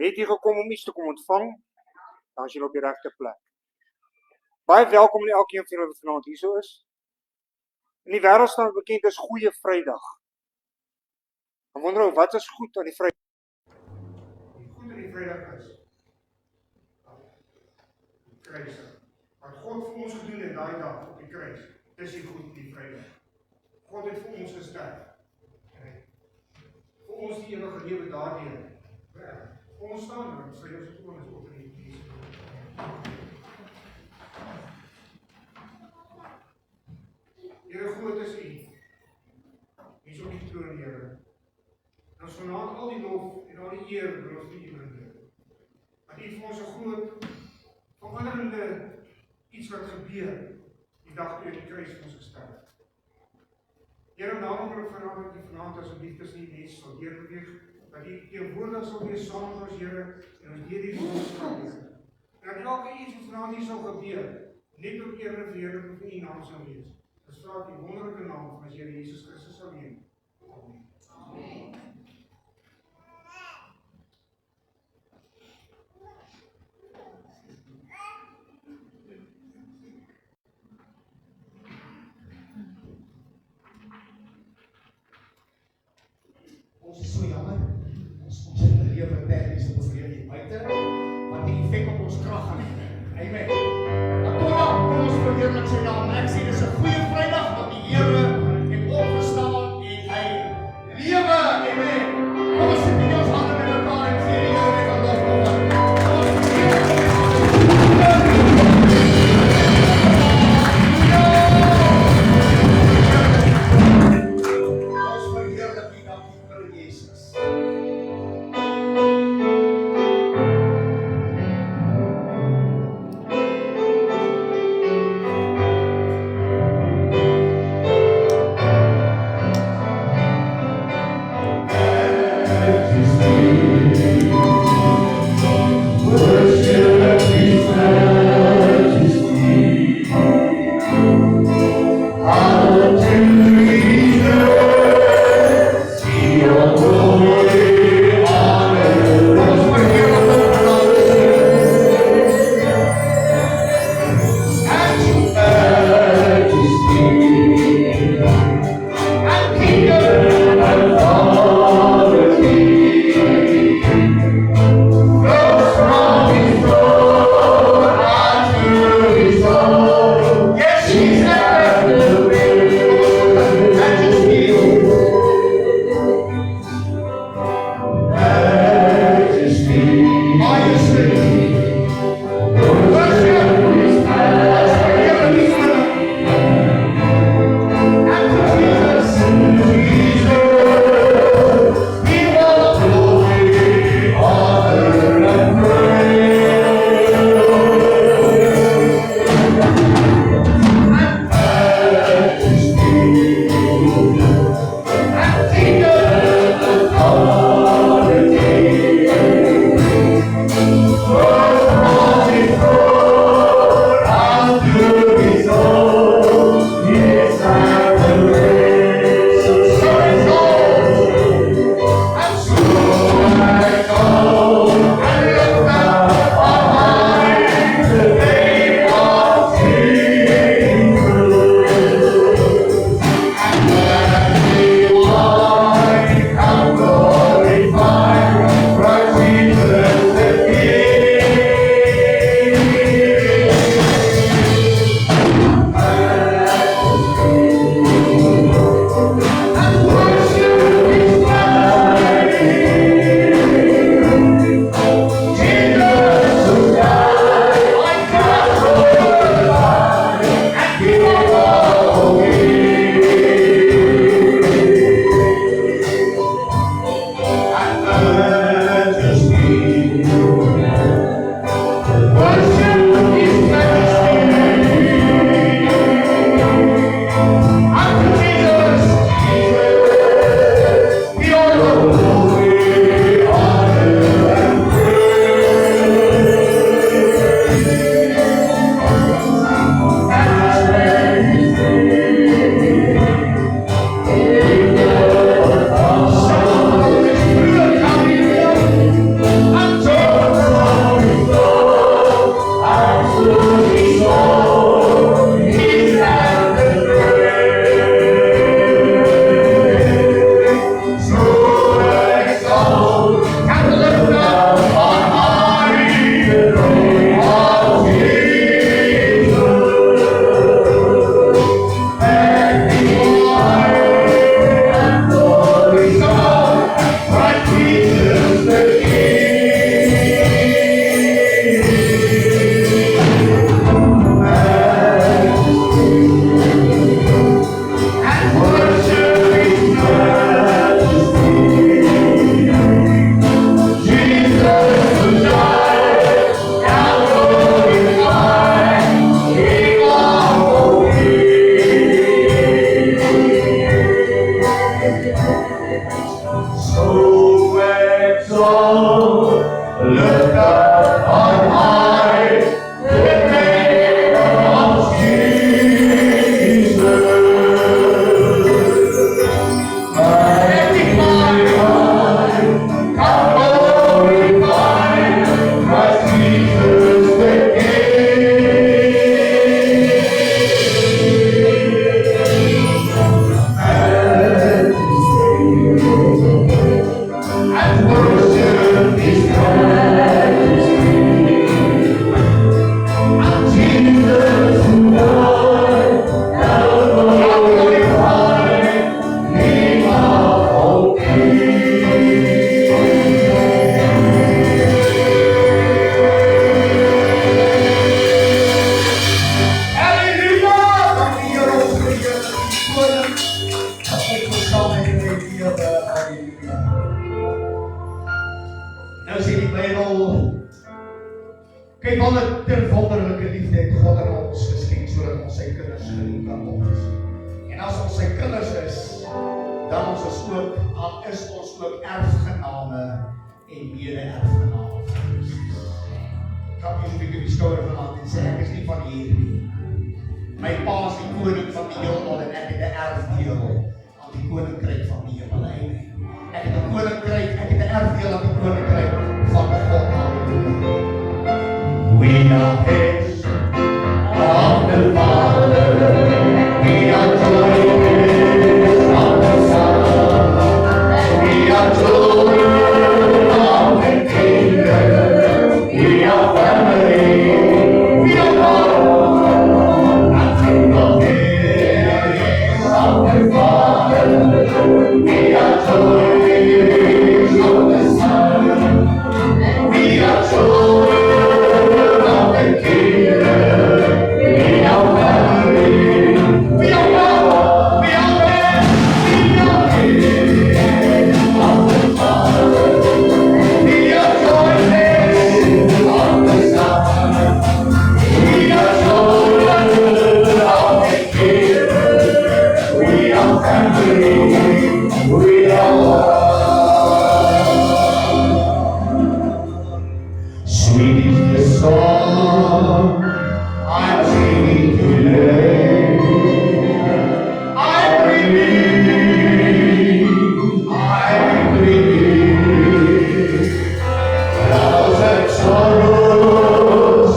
Het jy gekom om iets te kom ontvang, dan is jy op die regte plek. Baie welkom aan elkeen van julle wat vanaand hier so is. In die wêreld staan bekend as Goeie Vrydag. Dan wonder ek, wat is goed aan die Vrydag? Die goed aan die Vrydag is die kruis. Wat God vir ons gedoen het daai dag op die kruis, dis die goed aan die Vrydag. God het vir ons gesterf. Vir ons die ewige lewe daardeur. Ons staan daar, sê ons het ons op in die Here, groot is U. U is op die troon, Here. En ons vanaand al die lof en al die eer wil ons vir U bring. Want U vir ons 'n groot, veranderende iets wat gebeur die dag toe die kruis vir ons gesterf. Here, daarom wil ek vanaand dat U vanaand asseblief tussen die mense sal deurbeweeg, dat U teenwoordig sal wees saam met ons, Here, en ons deur die woord sal wees. En dat elke iets wat vanaand hier sal gebeur, net op eer en verheerliking van U naam sal wees. Ons vra dit in die wonderlike naam van ons Here Jesus Christus alleen. Amen. Amen. Ons is so jammer. Ons het 'n lewe perdies op ons lewe hier buite, wat die effek op ons krag gaan hê. Amen. Maar kom ons verheerlik sy naam. Ek sê dis 'n goeie Vrydag dat die Here het opgestaan en hy lewe. Amen. Kom ons sit in ons hande met mekaar en gee die Here net lof op. Lift up on high the name of Jesus. Magnify, come glorify Christ Jesus the King. And worship His majesty. And Jesus who died, now glorified, King of all kings. Halleluja! Dank die Here ons vir die koning. Dat ek ons saam met die Here, halleluja. Nou sê die Bybel, kyk wat 'n ter wonderlike liefde het God aan ons geskenk sodat ons sy kinders genoem kan word. En as ons sy kinders is, dan is ons ook erfgename en mede-erfgename van Christus. Klap jy so 'n bietjie op die skouer vanaand en sê ek is nie van hier nie. My pa is die koning van die heelal en ek het 'n erfdeel aan die koninkryk van die hemel. Ek het 'n koninkryk, ek het 'n erfdeel aan die koninkryk van God. Halleluja. We are heirs of the Father. We are joint of the Son. We are children of the kingdom. We are family. We are one. And we are heirs of the Father. We are joint of the Son. We are children of the kingdom. We are family. We are one. We are men. We are heirs of the Father. We are joint heirs of the Son. We are children of the kingdom. We are family. We are one. Sweet is the song I'm singing today. I believe, clouds and sorrows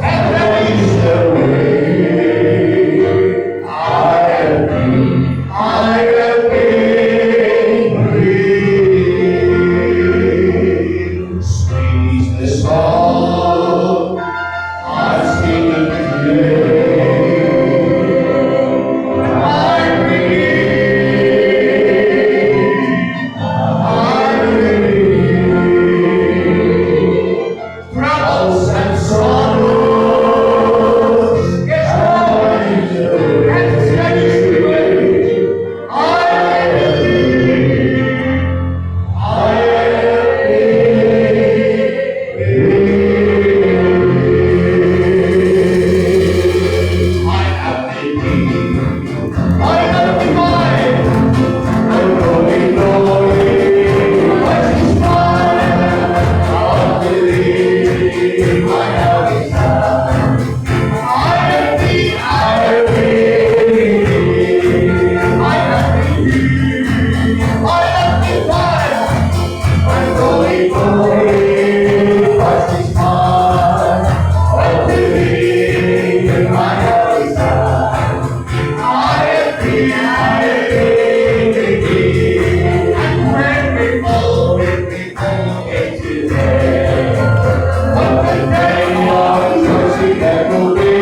have vanished away. I have been free. Sweet is the song I'm singing today. I believe. Troubles and sorrows get vanished away. I believe. I have believed. I have defied. I'm going glory. What is mine? I believe. I have decided. I have believed. I have believed. I have believed. I have defied. I'm going glory. What is mine? I believe. I have decided. I have believed. I have believed. And when people get today, what the day of mercy that will be,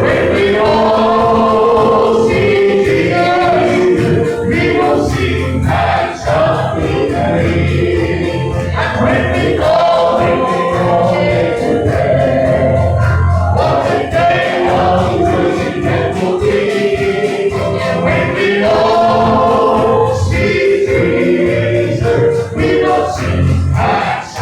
when we all see Jesus, we will sing and shout with And when we all get today, what the day of mercy that will be, when we all see Jesus, we will sing and shout.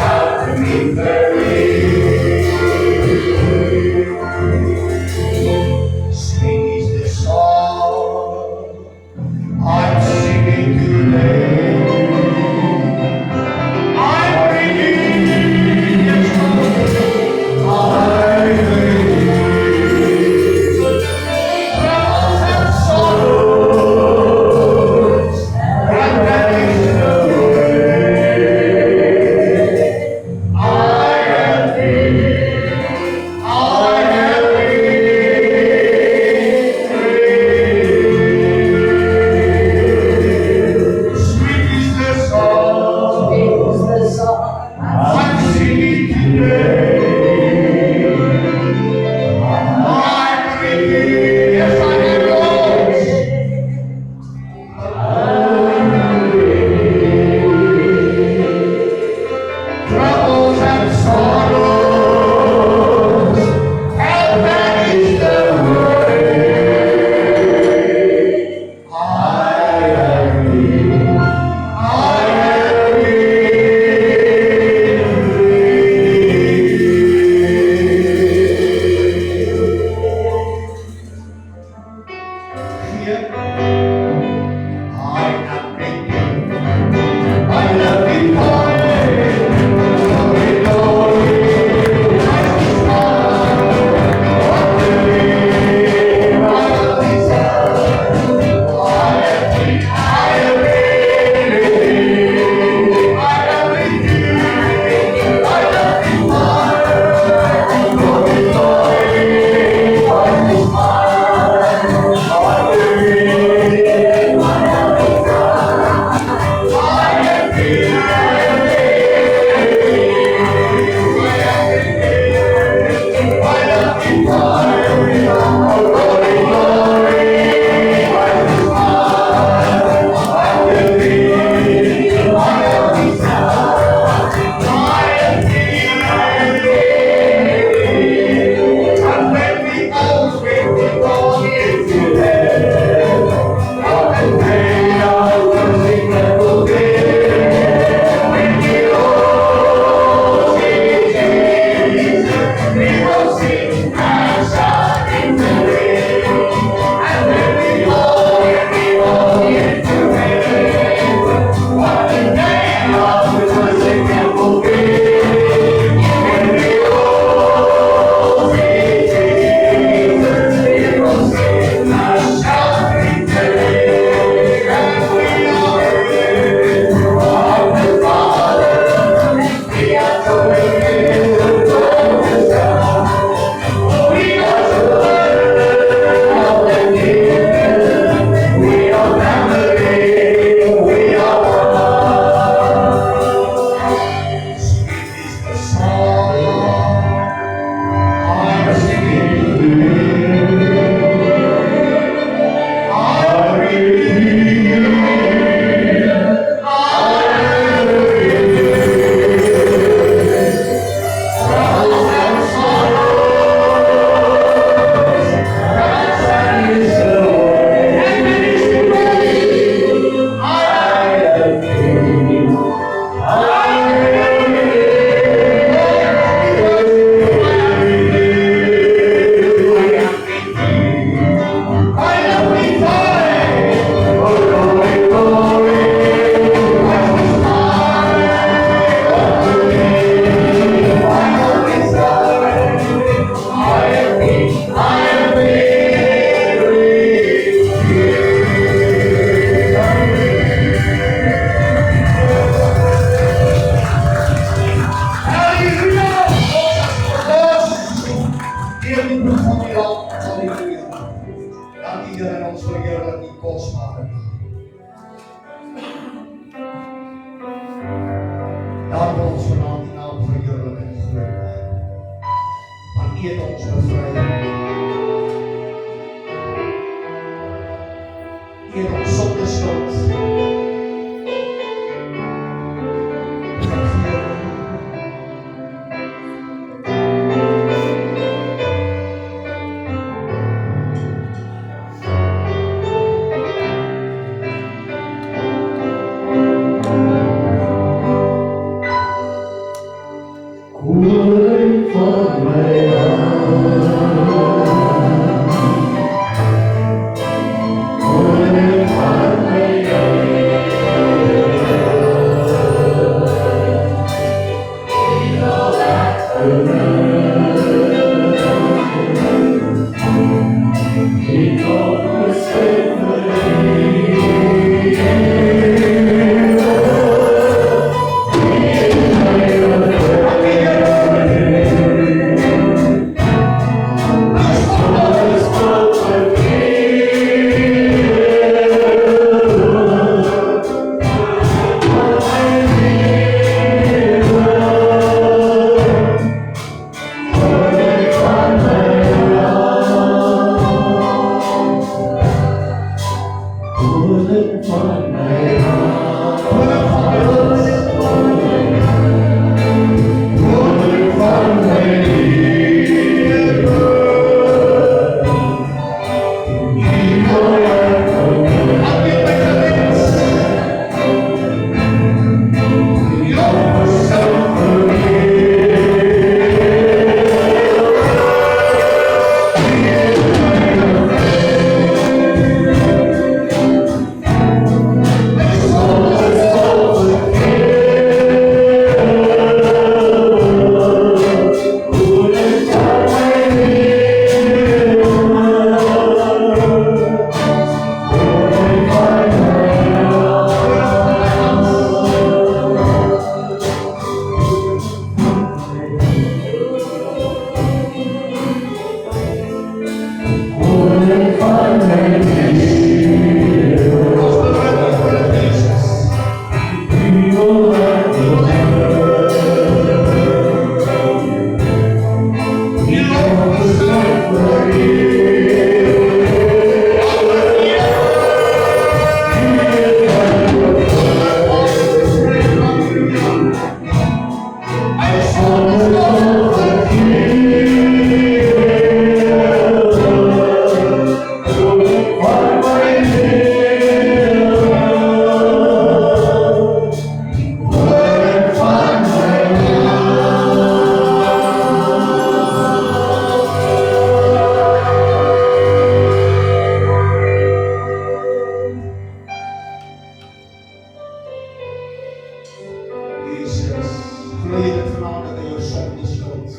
wil jy dit vanaand dat hy jou sondes los.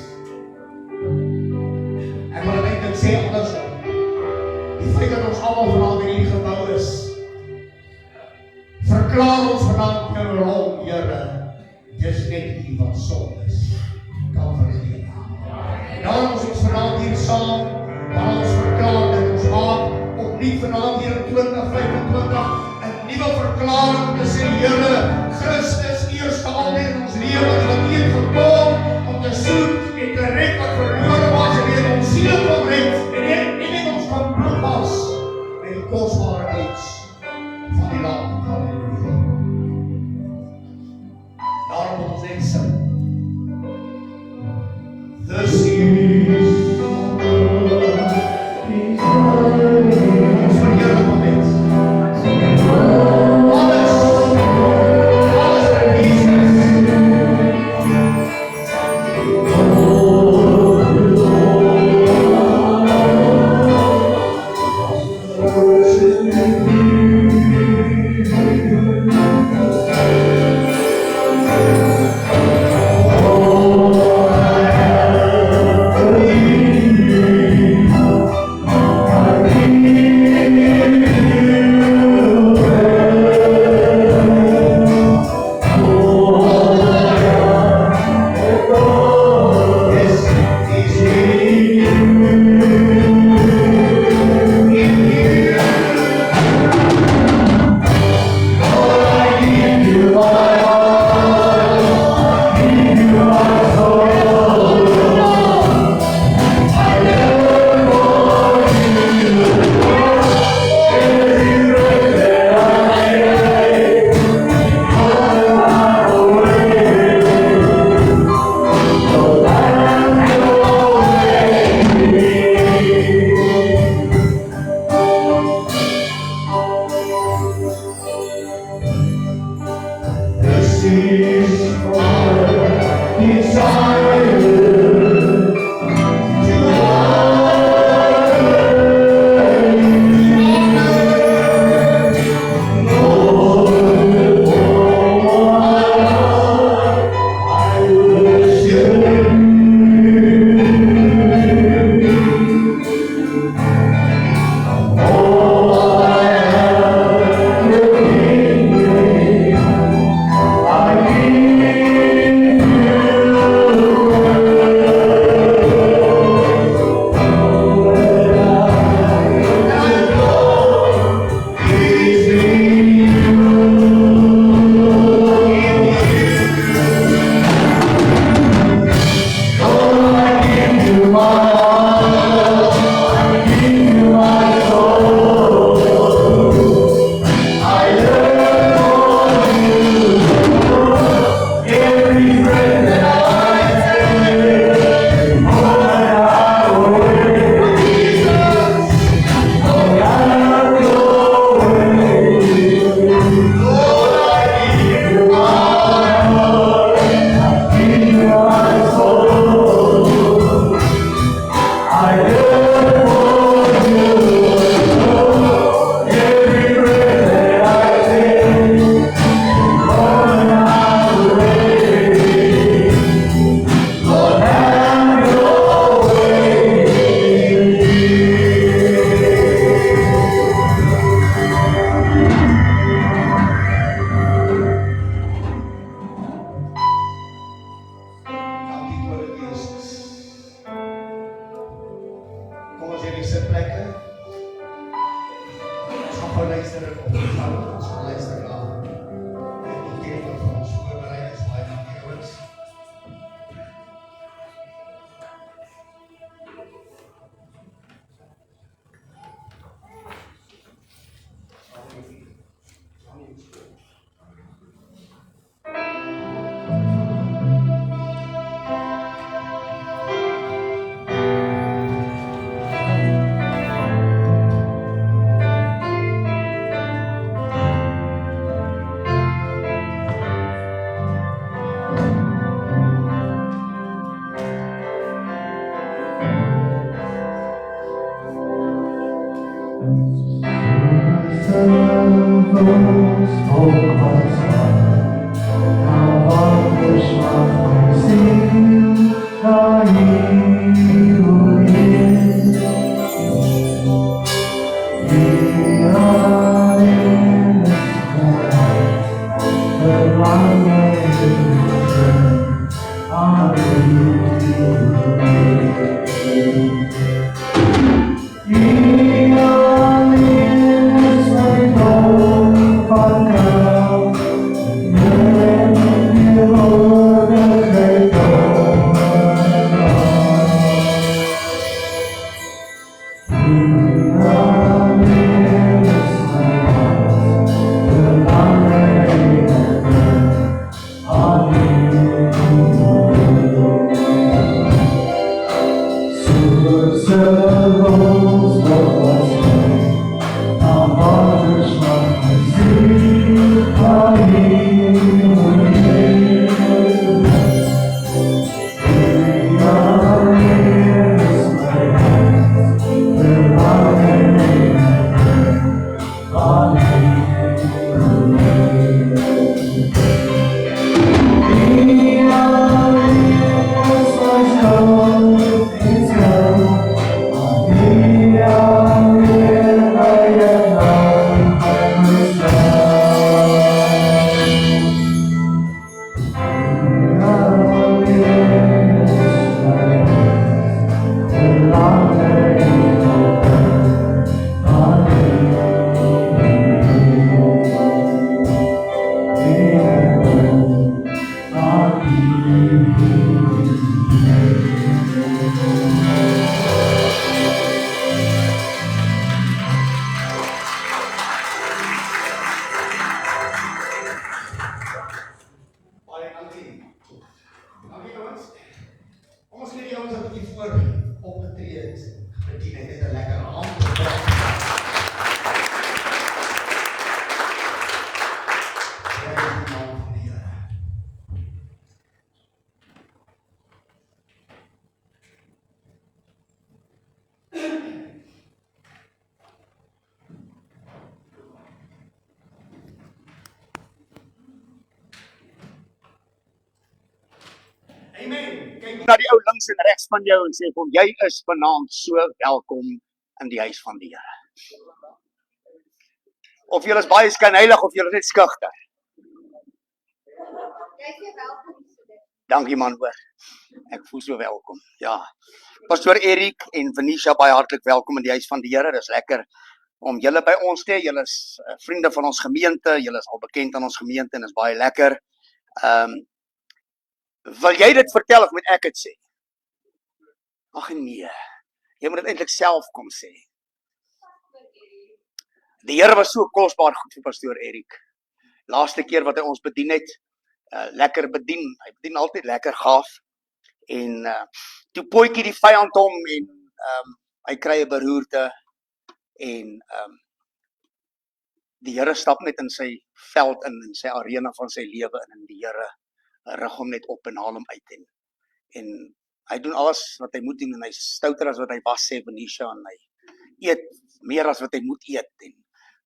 Ek wil eintlik sê andersom. Die feit dat ons almal vanaand in hierdie gebou is, verklaar ons vanaand jou rol, Here, dis net U wat sondes kan vergewe. En daarom is ons vanaand hier saam, waar ons verklaar dat ons maak opnuut vanaand hier in 2025 'n nuwe verklaring te sê, Here, Christus eerste al in ons lewens, wat U het gekom om te soek en te red wat verlore was, en U het ons siele kom red, en U het ons kom bloed was, met die kosbare bloed van die Lam. Halleluja. Daarom moet ons net sing. This is ons verheerlik moment. Alles vir Jesus. Baie dankie. Dankie jongens. Kom ons gee die jongens 'n bietjie voor opgetree het. Bedien het net 'n lekker hand. Amen. Kyk na die ou links en regs van jou en sê vir hom, jy is vanaand so welkom in die huis van die Here. Of jy is baie skynheilig of jy is net skugter. Dankie man hoor. Ek voel so welkom. Ja. Pastoor Erik en Venetia, baie hartlik welkom in die huis van die Here. Dis lekker om julle by ons te hê. Julle is vriende van ons gemeente. Julle is al bekend aan ons gemeente en is baie lekker. Wil jy dit vertel of moet ek dit sê? Ag nee. Jy moet dit eintlik self kom sê. Die Here was so kosbaar goed vir pastoor Erik. Laaste keer wat hy ons bedien het, lekker bedien. Hy bedien altyd lekker gaaf. En toe pootjie die vyand hom en hy kry 'n beroerte en die Here stap net in sy veld in sy arena van sy lewe en die Here rig hom net op en haal hom uit en hy doen alles wat hy moet doen en hy stouter as wat hy was, sê Venetia, en hy eet meer as wat hy moet eet en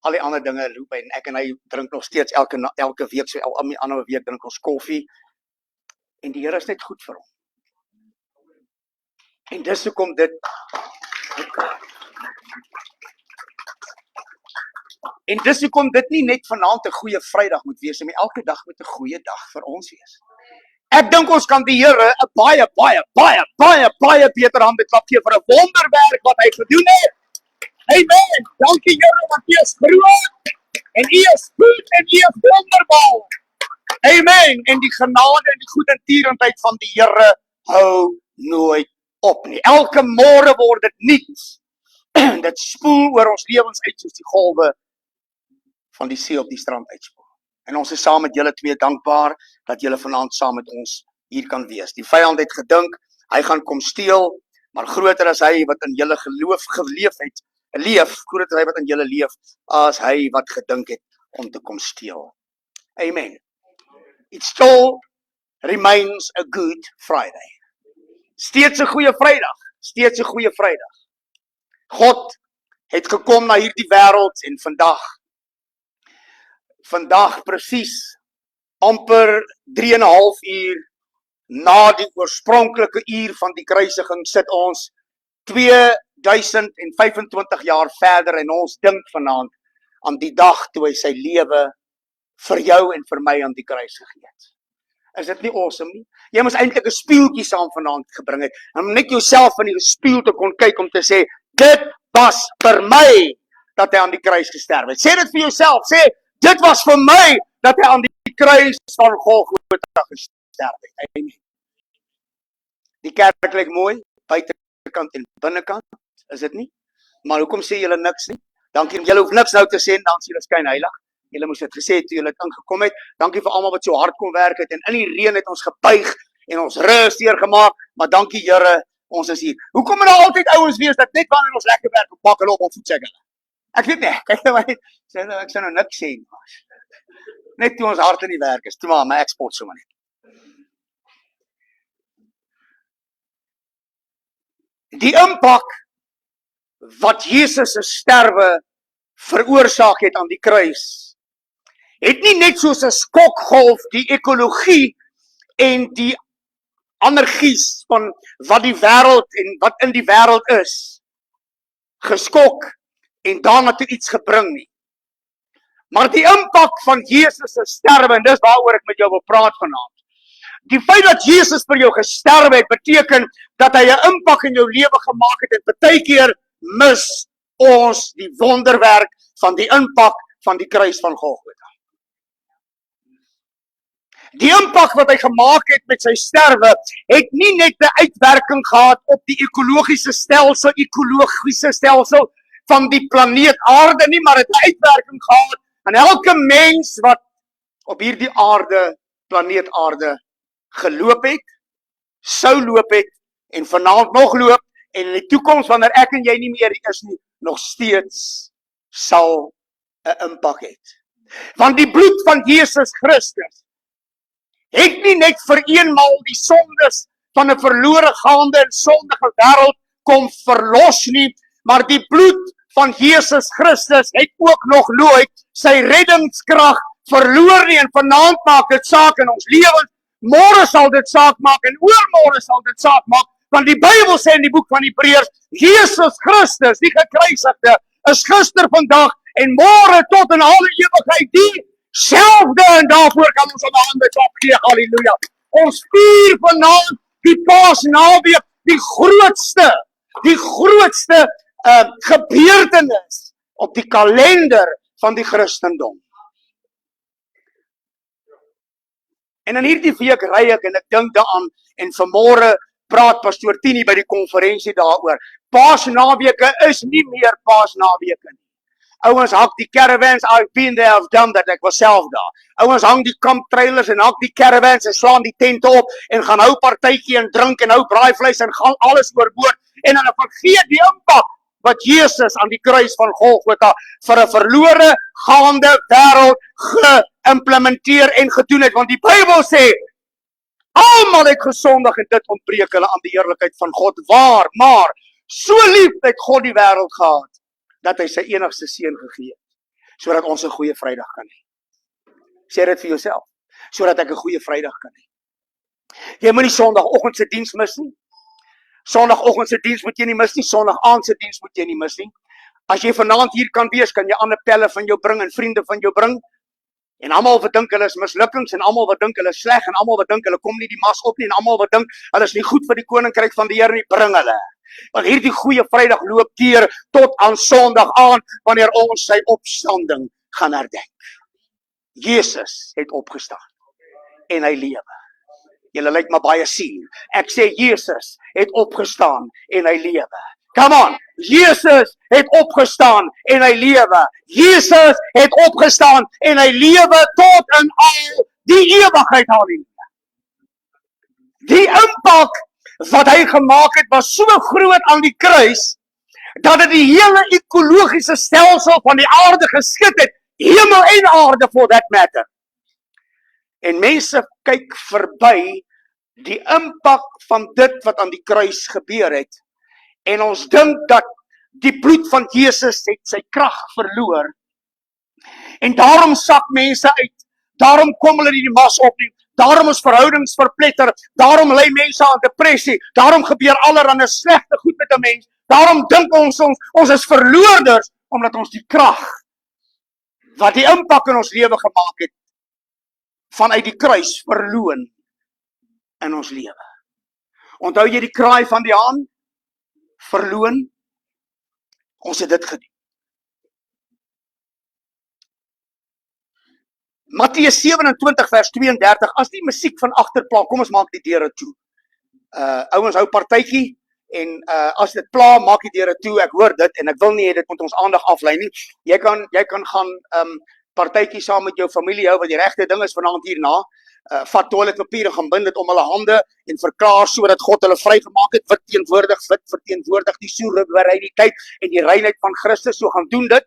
al die ander dinge loop hy en ek en hy drink nog steeds elke week, so ander week drink ons koffie en die Here is net goed vir hom. En dis hoekom dit nie net vanaand 'n goeie Vrydag moet wees, maar elke dag moet 'n goeie dag vir ons wees. Ek dink ons kan die Here 'n baie beter hande klap gee vir 'n wonderwerk wat hy gedoen het. Amen. Dankie Here want U is groot en U is goed en U is wonderbaar. Amen. En die genade en die goedertierendheid van die Here hou nooit op nie. Elke môre word dit nuut. Dit spoel oor ons lewens uit soos die golwe van die see op die strand uitspoel. En ons is saam met julle twee dankbaar dat julle vanaand saam met ons hier kan wees. Die vyand het gedink hy gaan kom steel, maar groter as hy wat in julle geloof groter hy wat in julle leef as hy wat gedink het om te kom steel. Amen. It still remains a good Friday. Steeds 'n goeie Vrydag, steeds 'n goeie Vrydag. God het gekom na hierdie wêreld en vandag presies amper 3,5 uur na die oorspronklike uur van die kruisiging sit ons 2025 jaar verder en ons dink vanaand aan die dag toe hy sy lewe vir jou en vir my aan die kruis gegee het. Is dit nie awesome nie? Jy moes eintlik 'n spieeltjie saam vanaand gebring het, om net jouself in die spieël te kon kyk om te sê, dit was vir my dat hy aan die kruis gesterf het. Sê dit vir jouself, sê, dit was vir my dat hy aan die kruis van Golgotha gesterf het. Amen. Die kerk lyk mooi, buitekant en binnekant, is dit nie? Maar hoekom sê julle niks nie? Dankie, julle hoef niks nou te sê, dan sê julle skyn heilig. Julle moes dit gesê het toe julle het ingekom het. Dankie vir almal wat so hard kon werk het en in die reën het ons gebuig en ons rus deurgemaak, maar dankie Here, ons is hier. Hoekom moet daar altyd ouens wees dat net wanneer ons lekker werk op pak hulle op voetsek hulle? Ek weet nie, kyk nou maar net, ek sê nou niks sê nie. Net toe ons hard in die werk is, toe maar ek spot sommer net. Die impak wat Jesus se sterwe veroorsaak het aan die kruis, het nie net soos 'n skokgolf die ekologie en die energies van wat die wêreld en wat in die wêreld is, geskok en daarna toe iets gebring nie. Maar die impak van Jesus se sterwe, en dis waaroor ek met jou wil praat vanaand. Die feit dat Jesus vir jou gesterf het, beteken dat hy 'n impak in jou lewe gemaak het, en partykeer mis ons die wonderwerk van die impak van die kruis van Golgotha. Die impak wat hy gemaak het met sy sterwe, het nie net 'n uitwerking gehad op die ekologiese stelsel van die planeet aarde nie, maar het 'n uitwerking gehad aan elke mens wat op hierdie aarde, planeet aarde, geloop het, sou loop het, en vanaand nog loop, en in die toekoms, wanneer ek en jy nie meer is nie, nog steeds sal 'n impak het. Want die bloed van Jesus Christus het nie net vir eenmaal die sondes van 'n verlore gaande en sondige wêreld kom verlos nie, maar die bloed van Jesus Christus het ook nog nooit sy reddingskrag verloor nie, en vanaand maak dit saak in ons lewens, môre sal dit saak maak en oormôre sal dit saak maak, want die Bybel sê in die boek van Hebreërs, Jesus Christus, die gekruisigde, is gister, vandag en môre tot in alle ewigheid dieselfde, en daarvoor kan ons op hande opgee, halleluja. Ons vier vanaand die Paasnaweek, die grootste gebeurtenis op die kalender van die Christendom. En in hierdie week ry ek en ek dink daaraan, en vanmôre praat pastoor Tini by die konferensie daaroor. Paasnaweke is nie meer Paasnaweke nie. Ouens hang die caravans, I've been there, I've done that, ek was self daar. Ouens hang die kamp trailers en hang die caravans en slaan die tente op en gaan hou partytjie en drink en hou braaivleis en gaan alles oorboord, en hulle vergeet die impak wat Jesus aan die kruis van Golgotha vir 'n verlore gaande wêreld geïmplementeer en gedoen het, want die Bybel sê almal het gesondig en dit ontbreek hulle aan die heerlikheid van God. Waar, maar so lief het God die wêreld gehad dat hy sy enigste seun gegee het, sodat ons 'n goeie Vrydag kan hê. Sê dit vir jouself, sodat ek 'n goeie Vrydag kan hê. Jy moet nie Sondagoggend se diens mis nie. Sondagoggend se diens moet jy nie mis nie, Sondag aand se diens moet jy nie mis nie. As jy vanaand hier kan wees, kan jy ander pelle van jou bring en vriende van jou bring. En almal wat dink hulle is mislukkings, en almal wat dink hulle is sleg, en almal wat dink hulle kom nie die mas op nie, en almal wat dink hulle is nie goed vir die koninkryk van die Here nie, bring hulle. Want hierdie goeie Vrydag loop deur tot aan Sondag aan, wanneer ons sy opstanding gaan herdenk. Jesus het opgestaan en hy lewe. Julle lyk maar baie sien. Ek sê Jesus het opgestaan en hy lewe. Come on, Jesus het opgestaan en hy lewe. Jesus het opgestaan en hy lewe tot in al die ewigheid, halleluja. Die impak wat hy gemaak het was so groot aan die kruis, dat dit die hele ekologiese stelsel van die aarde geskit het, hemel en aarde for that matter. En mense kyk verby die impak van dit wat aan die kruis gebeur het, en ons dink dat die bloed van Jesus het sy krag verloor, en daarom sak mense uit, daarom kom hulle nie die mas op nie, daarom is verhoudings verpletter, daarom ly mense aan depressie, daarom gebeur allerhande slegte goed met 'n mens, daarom dink ons is verloorders, omdat ons die krag wat die impak in ons lewe gemaak het, vanuit die kruis verloon, in ons lewe. Onthou jy die kraai van die haan? Verloon? Ons het dit gedoen. Matteus 27 vers 32, as die musiek van agterpla, kom ons maak die deure toe. Ouens hou partytjie, en as dit pla, maak die deure toe, ek hoor dit, en ek wil nie hê dit moet ons aandag aflei nie. Jy kan gaan partytjie saam met jou familie hou, wat die regte ding is vanaand hierna. Vat toiletpapier en gaan bind dit om hulle hande, en verklaar sodat God hulle vrygemaak het, wit verteenwoordig die soewereiniteit en die reinheid van Christus, so gaan doen dit.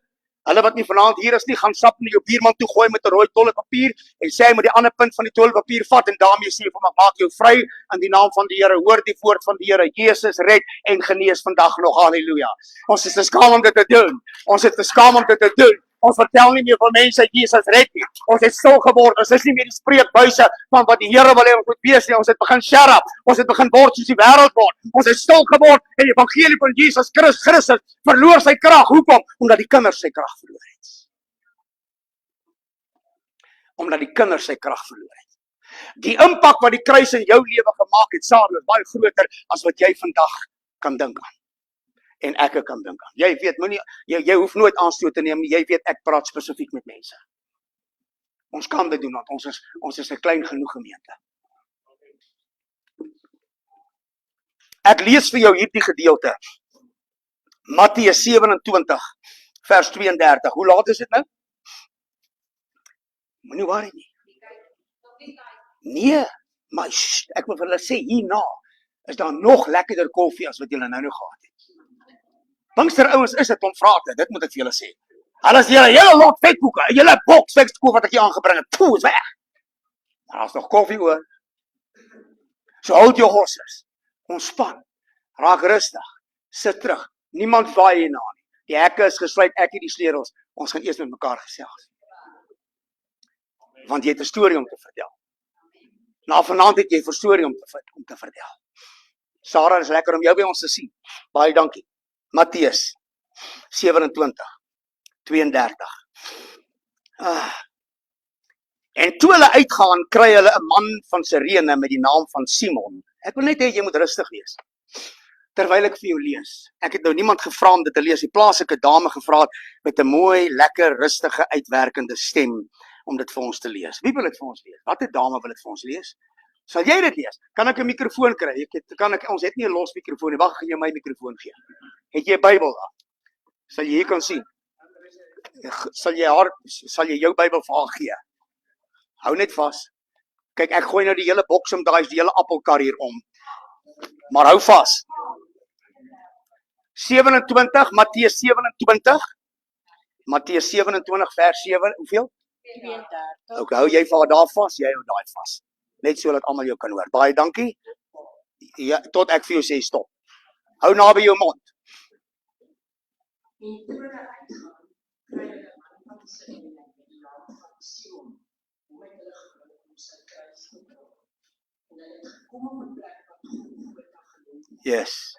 Hulle wat nie vanaand hier is nie, gaan stap na jou buurman toe, gooi met 'n rooi toiletpapier en sê hy moet die ander punt van die toiletpapier vat en daarmee sê vir my, maak jou vry in die naam van die Here. Hoor die woord van die Here. Jesus red en genees vandag nog. Halleluja. Ons is te skaam om dit te doen. Ons vertel nie meer van mense Jesus red nie. Ons het stil geword. Ons is nie meer die spreekbuise van wat die Here wil hê ons moet wees nie. Ons het begin shut up. Ons het begin word soos die wêreld word. Ons het stil geword en die evangelie van Jesus Christus verloor sy krag. Hoekom? Omdat die kinders sy krag verloor het. Die impak wat die kruis in jou lewe gemaak het, Samuel, is baie groter as wat jy vandag kan dink aan. En ek kan dink aan. Jy weet, jy hoef nooit aanstoot te neem nie. Jy weet, ek praat spesifiek met mense. Ons kan dit doen, want ons is 'n klein genoeg gemeente. Ek lees vir jou hierdie gedeelte. Matteus 27 vers 32. Hoe laat is dit nou? Moenie worry nie. Nee, maar ek wil vir hulle sê, hierna is daar nog lekkerder koffie as wat julle nou gehad het. Pinkster ouens is dit om vrate, dit moet ek vir julle sê. Hulle is hele lot vetkoeke, hele boks vetkoek wat ek hier aangebring het, poeh, is weg. Maar daar's nog koffie oor. So hold your horses, ontspan, raak rustig, sit terug, niemand vaai hierna nie. Die hekke is gesluit, ek het die sleutels, ons gaan eers met mekaar gesels. Want jy het 'n storie om te vertel. Na vanaand het jy 'n storie om te vertel. Sarah, is lekker om jou by ons te sien. Baie dankie. Matteus 27, 32. En toe hulle uitgaan, kry hulle 'n man van Sirene met die naam van Simon. Ek wil net hê jy moet rustig wees, terwyl ek vir jou lees. Ek het nou niemand gevra om dit te lees. Die plaaslike dame gevra het met 'n mooi, lekker, rustige, uitwerkende stem om dit vir ons te lees. Wie wil dit vir ons lees? Watter dame wil dit vir ons lees? Sal jy dit lees? Kan ek 'n mikrofoon kry? Ons het nie 'n los mikrofoon nie. Wag, gaan jy my mikrofoon gee. Het jy 'n Bybel daar? Sal jy hier kan sien? Sal jy jou Bybel vir haar gee? Hou net vas. Kyk, ek gooi nou die hele boks om daai, die hele appelkar hier om. Maar hou vas. 27, Matteus 27. Matteus 27 vers 7, hoeveel? 32. Okay, hou jy vir daar vas, jy hou daai vas. Net so dat almal jou kan hoor. Baie dankie. Ja, tot ek vir jou sê stop. Hou naby jou mond. Yes.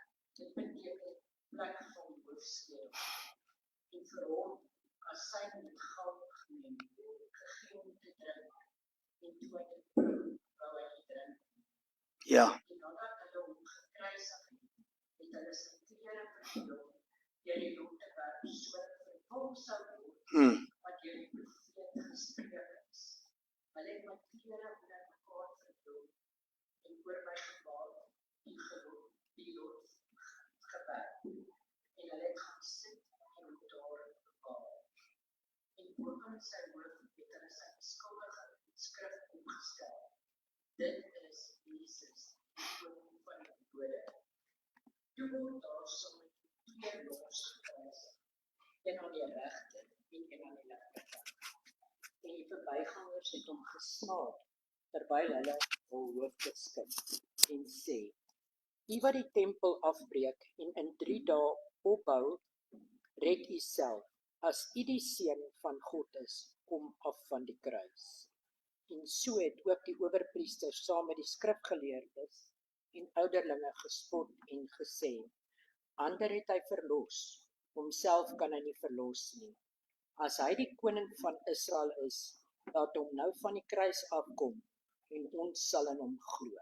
Ja. Dit is Jesus, die koning van die dode. Toe word daar sommer twee los gekruis, een aan die regter en een aan die linkerkant. En die verbygangers het hom gesmaak, terwyl hulle hul hoofde skud en sê: U wat die tempel afbreek en in 3 dae opbou, red u self. As u die seun van God is, kom af van die kruis. En so het ook die owerpriesters saam met die skrifgeleerdes en ouderlinge gespot en gesê: Ander het hy verlos, homself kan hy nie verlos nie. As hy die koning van Israel is, laat hom nou van die kruis afkom en ons sal in hom glo.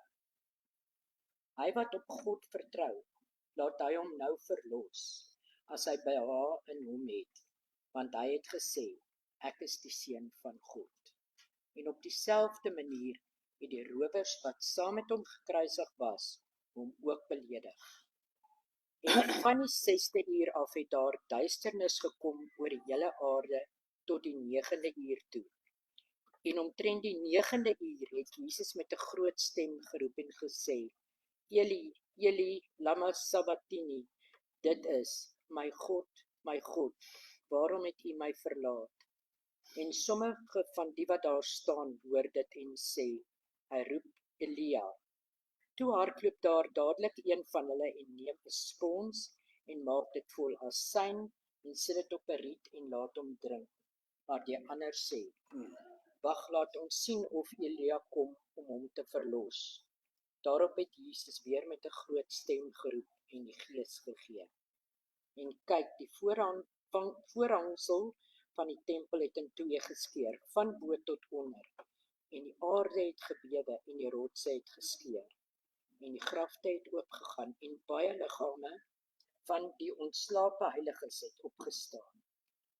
Hy wat op God vertrou, laat hy hom nou verlos, as hy behaag in hom het, want hy het gesê, ek is die seun van God. En op dieselfde manier het die rowers wat saam met hom gekruisig was, hom ook beledig. En van die 6de uur af het daar duisternis gekom oor die hele aarde tot die 9de uur toe. En omtrent die 9de uur het Jesus met 'n groot stem geroep en gesê, Eli, Eli, lama sabachthani, dit is, my God, waarom het u my verlaat? En sommige van die wat daar staan, hoor dit en sê, hy roep Elia. Toe hardloop daar dadelik een van hulle en neem 'n spons en maak dit vol asyn en sit dit op 'n riet en laat hom drink. Maar die ander sê, wag, laat ons sien of Elia kom om hom te verlos. Daarop het Jesus weer met 'n groot stem geroep en die Gees gegee. En kyk, die voorhangsel van die tempel het in twee geskeur, van bo tot onder. En die aarde het gebewe en die rotse het geskeur. En die grafte het oopgegaan en baie liggame van die ontslape heiliges het opgestaan.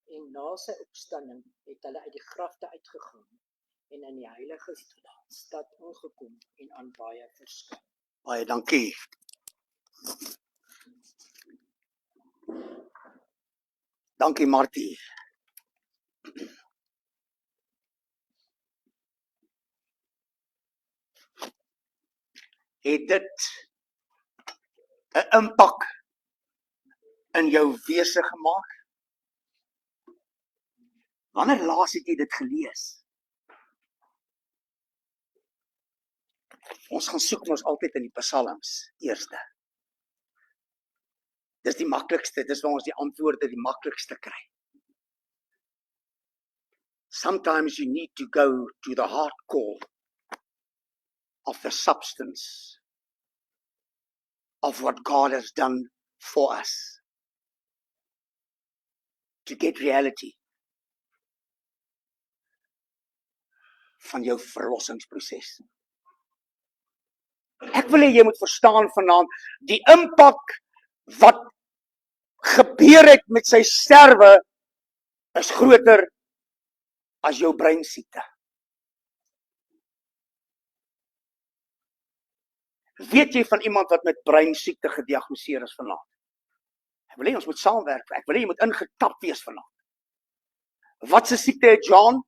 En na sy opstanding het hulle uit die grafte uitgegaan en in die heilige stad ingekom en aan baie verskyn. Baie dankie. Dankie Martie. Het dit 'n impak in jou wese gemaak? Wanneer laas het jy dit gelees? Ons gaan soek mos altyd in die psalms eerste. Dis die maklikste, dis waar ons die antwoorde die maklikste kry. Sometimes you need to go to the hardcore of the substance of what God has done for us to get reality van jou verlossingsproses. Ek wil hê jy moet verstaan vanaand die impak wat gebeur het met sy sterwe is groter as jou breinsiekte. Weet jy van iemand wat met breinsiekte gediagnoseer is vanaand? Ek wil hê ons moet saamwerk. Ek wil hê jy moet ingetap wees vanaand. Wat se siekte het John?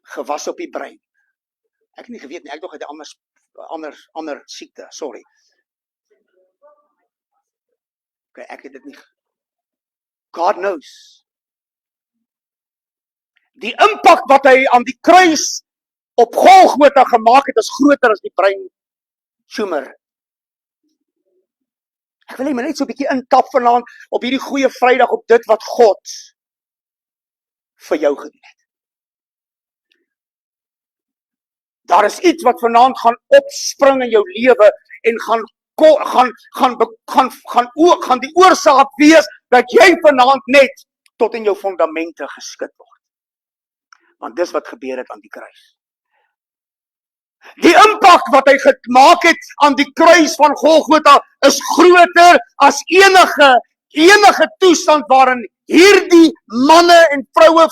Gewas op die brein. Ek het nie geweet nie, ek dink hy het 'n ander siekte, sorry. Okay, ek het dit nie. God knows. Die impak wat hy aan die kruis op Golgotha gemaak het, is groter as die brein tumor. Ek wil hê jy moet net so 'n bietjie intap vanaand op hierdie goeie Vrydag op dit wat God vir jou gedoen het. Daar is iets wat vanaand gaan opspring in jou lewe en gaan die oorsaak wees dat jy vanaand net tot in jou fondamente geskit word. Want dis wat gebeur het aan die kruis. Die impak wat hy gemaak het aan die kruis van Golgotha is groter as enige toestand waarin hierdie manne en vroue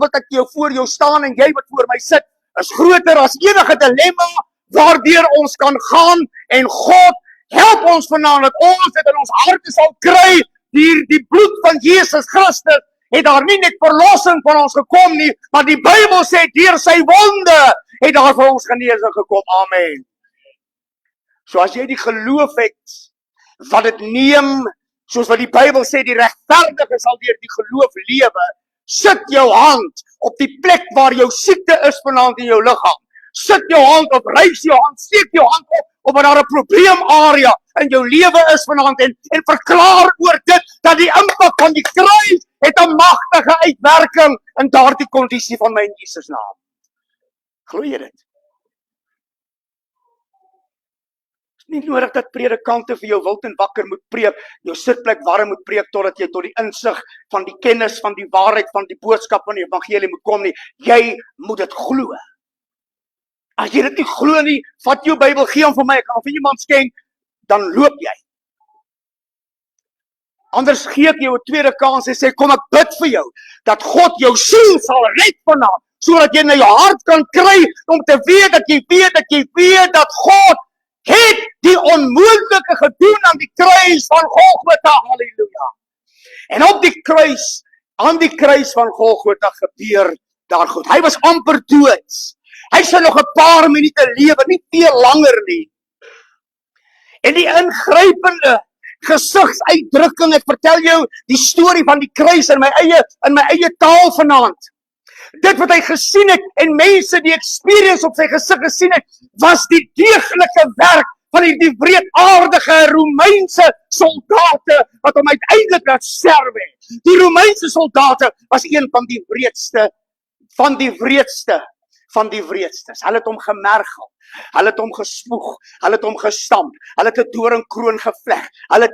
wat ek voor jou staan en jy wat voor my sit, is groter as enige dilemma waardeur ons kan gaan, en God help ons vanaand dat ons dit in ons harte sal kry. Die bloed van Jesus Christus het daar nie net verlossing van ons gekom nie, maar die Bybel sê deur sy wonde het daar vir ons genesing gekom. Amen. So as jy die geloof het wat dit neem, soos wat die Bybel sê, die regverdige sal deur die geloof lewe, sit jou hand op die plek waar jou siekte is vanaand in jou liggaam. Sit jou hand op, reis jou hand, steek jou hand op waar daar 'n probleemarea in jou lewe is vanaand en verklaar oor dit dat die impak van die kruis het 'n magtige uitwerking in daardie kondisie van my in Jesus naam. Glo jy dit? Nie nodig dat predikante vir jou wild en wakker moet preek, jou sitplek warm moet preek totdat jy tot die insig van die kennis van die waarheid van die boodskap van die evangelie moet kom nie. Jy moet dit glo. As jy dit nie glo nie, vat jou Bybel, gee hom vir my, ek kan hom vir iemand skenk, dan loop jy. Anders gee ek jou 'n tweede kans en sê, kom ek bid vir jou, dat God jou siel sal red vanaand, sodat jy na jou hart kan kry, om te weet dat jy weet dat God het die onmoontlike gedoen aan die kruis van Golgotha, halleluja. En op die kruis, aan die kruis van Golgotha gebeur daar goed. Hy was amper dood. Hy sal nog 'n paar minute lewe, nie veel langer nie. En die ingrypende gesigsuitdrukking, ek vertel jou die storie van die kruis in my eie taal vanaand. Dit wat hy gesien het en mense die experience op sy gesig gesien het, was die deeglike werk van hierdie wreedaardige Romeinse soldate wat hom uiteindelik laat sterwe. Die Romeinse soldate was een van die wreedstes. Hulle het hom gemergel, hulle het hom gespoeg, hulle het hom gestamp, hulle het 'n doringkroon gevleg, hulle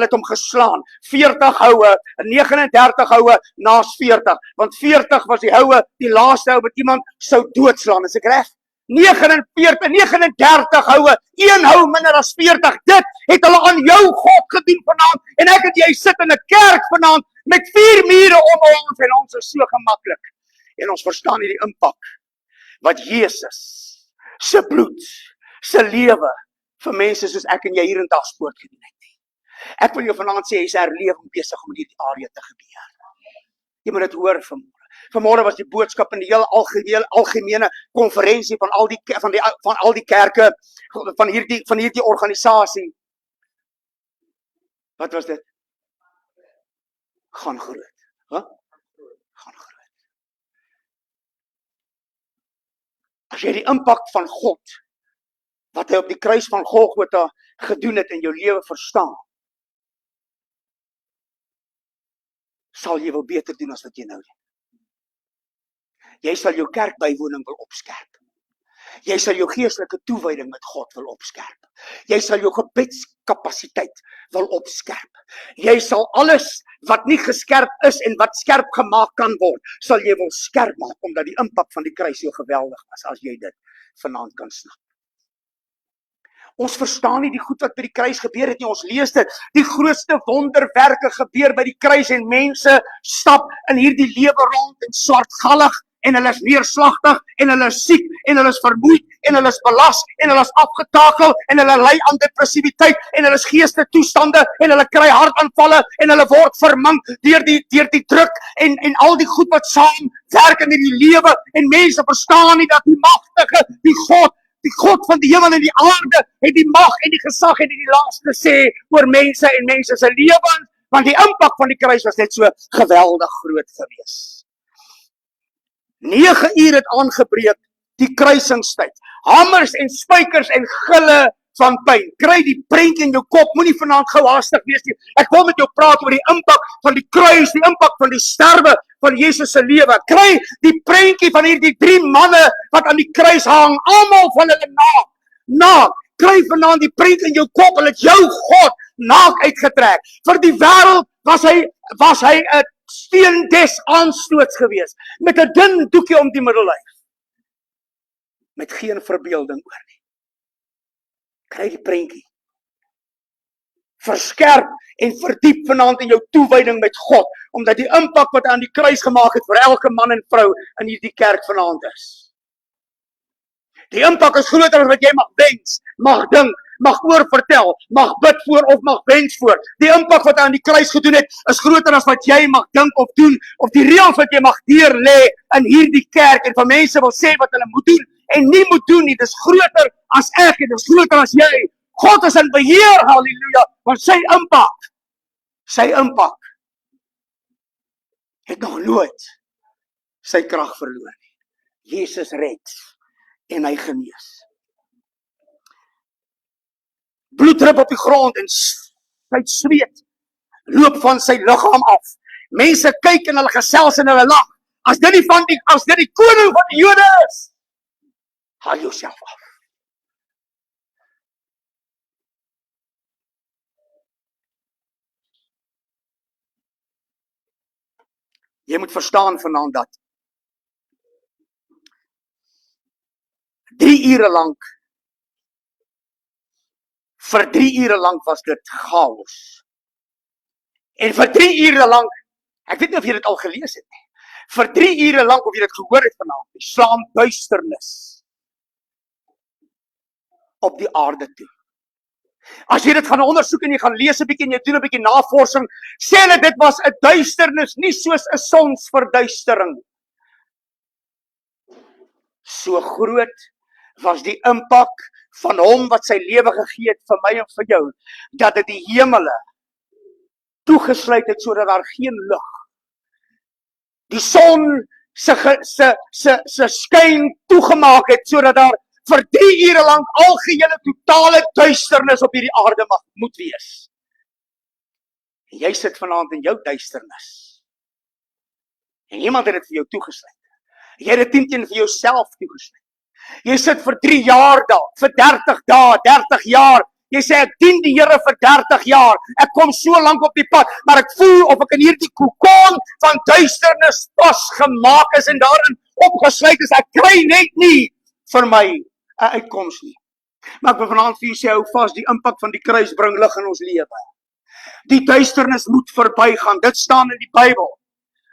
het hom geslaan, 40 houe, 39 houe naas 40, want 40 was die houe, die laaste hou wat iemand sou doodslaan, is ek reg? 39 houe, een hou minder as 40, dit het hulle aan jou God gedoen vanaand, en ek en jy sit in 'n kerk vanaand, met 4 mure om ons, en ons is so gemaklik, en ons verstaan nie die impak, wat Jesus se bloed, se lewe vir mense soos ek en jy hier in Dagspoort gedoen het nie. Ek wil jou vanaand sê, hy's herlewing besig om in hierdie area te gebeur. Jy moet dit hoor vanmôre. Vanmôre was die boodskap in die heel algemene konferensie van al die kerke van hierdie organisasie. Wat was dit? Gaan groot. Gaan groot. As jy die impak van God, wat hy op die kruis van Golgotha gedoen het in jou lewe verstaan, sal jy wel beter doen as wat jy nou doen. Jy sal jou kerkbywoning wil opskerp. Jy sal jou geestelike toewyding met God wil opskerp. Jy sal jou gebedskapasiteit wil opskerp. Jy sal alles wat nie geskerp is en wat skerp gemaak kan word, sal jy wil skerp maak, omdat die impak van die kruis so geweldig was, as jy dit vanaand kan snap. Ons verstaan nie die goed wat by die kruis gebeur het nie, ons lees dit, die grootste wonderwerke gebeur by die kruis en mense stap in hierdie lewe rond en swartgallig, en hulle is neerslagtig, en hulle is siek, en hulle is vermoeid, en hulle is belas, en hulle is afgetakel, en hulle ly aan depressiwiteit, en hulle is geestetoestande, en hulle kry hartaanvalle, en hulle word vermang deur die druk, en al die goed wat saam werk in die lewe, en mense verstaan nie dat die magtige, die God van die hemel en die aarde, het die mag en die gesag en die laaste sê oor mense en mense se lewens, want die impak van die kruis was net so geweldig groot gewees. 9 uur het aangebreek, die kruisingstyd. Hamers en spykers en gille van pyn. Kry die prentjie in jou kop, moenie vanaand gou haastig wees nie. Ek wil met jou praat oor die impak van die kruis, die impak van die sterwe van Jesus se lewe. Kry die prentjie van hierdie 3 manne wat aan die kruis hang, almal van hulle naak. Kry vanaand die prentjie in jou kop, hulle het jou God naak uitgetrek. Vir die wêreld was hy 'n steen des aanstoots gewees, met 'n dun doekie om die middellyf, met geen verbeelding oor nie. Kry die prentjie. Verskerp en verdiep vanaand in jou toewyding met God, omdat die impak wat hy aan die kruis gemaak het vir elke man en vrou in hierdie kerk vanaand is. Die impak is groter as wat jy mag wens, mag dink, mag oorvertel, mag bid voor of mag wens voor. Die impak wat hy aan die kruis gedoen het, is groter as wat jy mag dink of doen, of die reëls wat jy mag deurlê in hierdie kerk, en van mense wil sê wat hulle moet doen, en nie moet doen nie. Dis groter as ek, en dis groter as jy. God is in beheer, halleluja, want sy impak, het nog nooit sy krag verloor nie. Jesus red, en hy genees. Bloeddrup op die grond, en sy sweet loop van sy liggaam af. Mense kyk en hulle gesels en hulle lag. As dit die koning van die Jode is, haal jouself af. Jy moet verstaan vanaand dat 3 ure lank, vir 3 ure lank was dit chaos. En vir 3 ure lank, ek weet nie of jy dit al gelees het nie, vir 3 ure lank, of jy dit gehoor het vanaand, slaan duisternis op die aarde toe. As jy dit gaan ondersoek en jy gaan lees 'n bietjie en jy doen 'n bietjie navorsing, sê hulle dit was 'n duisternis, nie soos 'n sonsverduistering. So groot was die impak van hom wat sy lewe gegee het vir my en vir jou, dat dit die hemele toegesluit het sodat daar geen lig. Die son se skyn toegemaak het sodat daar vir 3 ure lank algehele totale duisternis op hierdie aarde moet wees. En jy sit vanaand in jou duisternis. En iemand het dit vir jou toegesluit. Jy het dit teen vir jouself toegesluit. Jy sit vir 3 jaar daar, vir 30 dae, 30 jaar. Jy sê ek dien die Here vir 30 jaar. Ek kom so lank op die pad, maar ek voel of ek in hierdie kokon van duisternis vasgemaak is en daarin opgesluit is. Ek kry net nie vir my 'n uitkoms nie. Maar ek wil vanaand vir julle sê, hou vas, die impak van die kruis bring lig in ons lewe. Die duisternis moet verbygaan. Dit staan in die Bybel.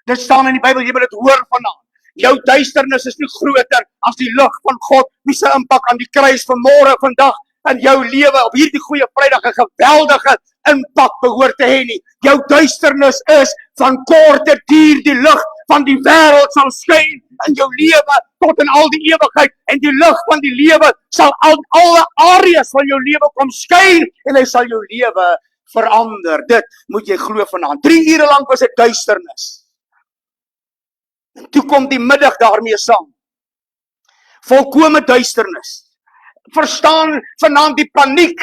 Dit staan in die Bybel, jy moet dit hoor vanaand. Jou duisternis is nie groter as die lig van God, wie se impak aan die kruis vanmôre, vandag in jou lewe op hierdie goeie Vrydag 'n geweldige impak behoort te hê nie. Jou duisternis is van korte duur, die lig van die wêreld sal skyn in jou lewe tot in al die ewigheid en die lig van die lewe sal alle areas van jou lewe kom skyn en hy sal jou lewe verander. Dit moet jy glo vanaand. 3 ure lank was dit duisternis. En toe kom die middag daarmee saam. Volkome duisternis. Verstaan vanaand die paniek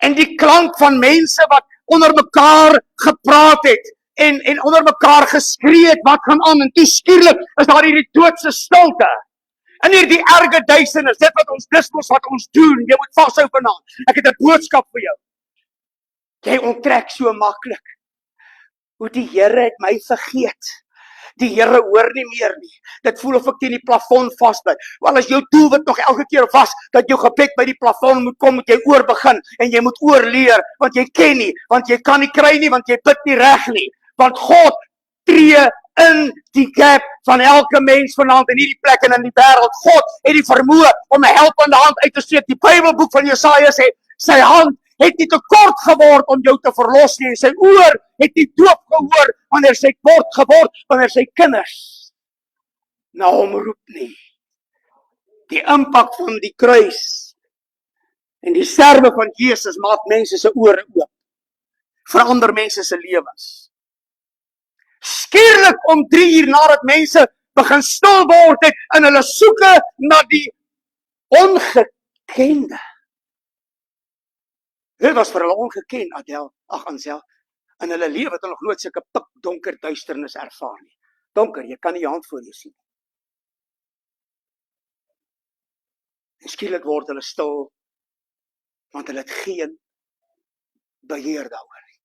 en die klank van mense wat onder mekaar gepraat het en onder mekaar geskree het, wat gaan aan, en toe skielik is daar hierdie doodse stilte. En hierdie erge duisternis, dit wat ons doen, jy moet vashou vanaand. Ek het 'n boodskap vir jou. Jy onttrek so maklik. Hoe die Here het my vergeet. Die Here hoor nie meer nie. Dit voel of ek teen die plafon vasbyt. Wel as jou doelwit nog elke keer was dat jou gebed by die plafon moet kom, moet jy oor begin en jy moet oorleer, want jy ken nie, want jy kan nie kry nie, want jy bid nie reg nie. Want God tree in die gap van elke mens vanaand in hierdie plek en in die wêreld. God het die vermoë om 'n helpende hand uit te steek. Die Bybelboek van Jesaja sê, sy hand het nie te kort geword om jou te verlos nie. Sy oor het nie doop gehoor wanneer sy kort geword, wanneer sy kinders na hom roep nie. Die impak van die kruis en die sterwe van Jesus maak mense se ore oop. Verander mense se lewens. Skielik om 3 uur nadat mense begin stil word het en hulle soeke na die ongekende. Dit was vir hulle ongeken, Ansel. In hulle lewe het hulle nog nooit sulke pikdonker duisternis ervaar nie. Donker, jy kan nie jou hand voor jou sien. En skielik word hulle stil, want hulle het geen beheer daaroor nie.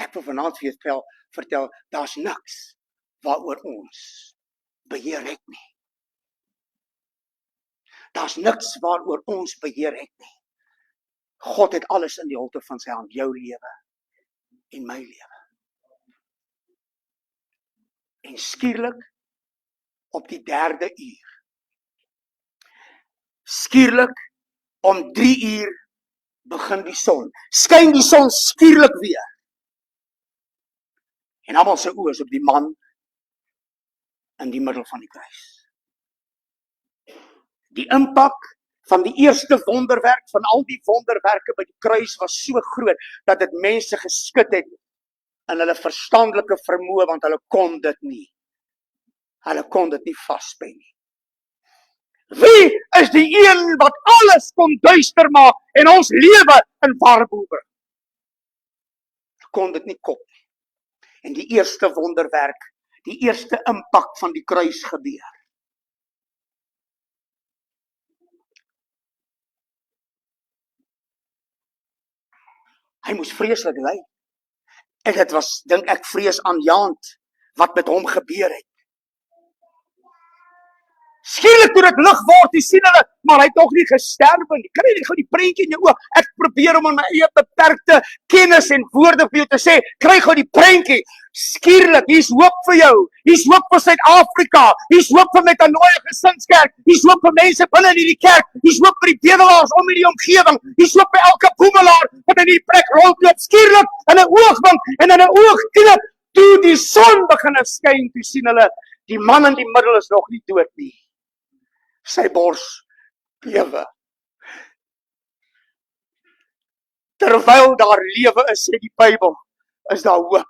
Ek wil vanaand vir jou vertel, daar's niks waaroor ons beheer het nie. Daar's niks waaroor ons beheer het nie. God het alles in die holte van sy hand, jou lewe en my lewe. En skielik op die 3de uur, skielik om 3 uur begin die son, skyn die son skielik weer. En almal se oë is op die man in die middel van die kruis. Die impak van die eerste wonderwerk, van al die wonderwerke by die kruis was so groot, dat dit mense geskit het in hulle verstandelike vermoë, want hulle kon dit nie vaspen nie. Wie is die een wat alles kon duister maak en ons lewe in warboel bring? Kon dit nie kop nie. En die eerste wonderwerk, die eerste impak van die kruis gebeur. Hy moes vreeslik ly. En dit was, dink ek, vreesaanjaend wat met hom gebeur het. Skielik toe dit lig word, die sien hulle, maar hy het nog nie gesterwe nie. Kry jy gou die prentjie in jou oog? Ek probeer om in my eie beperkte kennis en woorde vir jou te sê, kry gou die prentjie. Skielik, hier's hoop vir jou. Hier's hoop vir Suid-Afrika. Hier's hoop vir Metanoia Gesinskerk. Hier's hoop vir mense binne in hierdie kerk. Hier's hoop vir die bedelaars om in die omgewing. Hier's hoop vir elke boemelaar wat in hierdie plek rondloop. Skielik in 'n oogwink en in 'n oogklip, toe die son begin skyn, toe sien hulle die man in die middel is nog nie dood nie. Sy bors bewe. Terwyl daar lewe is, sê die Bybel, is daar hoop.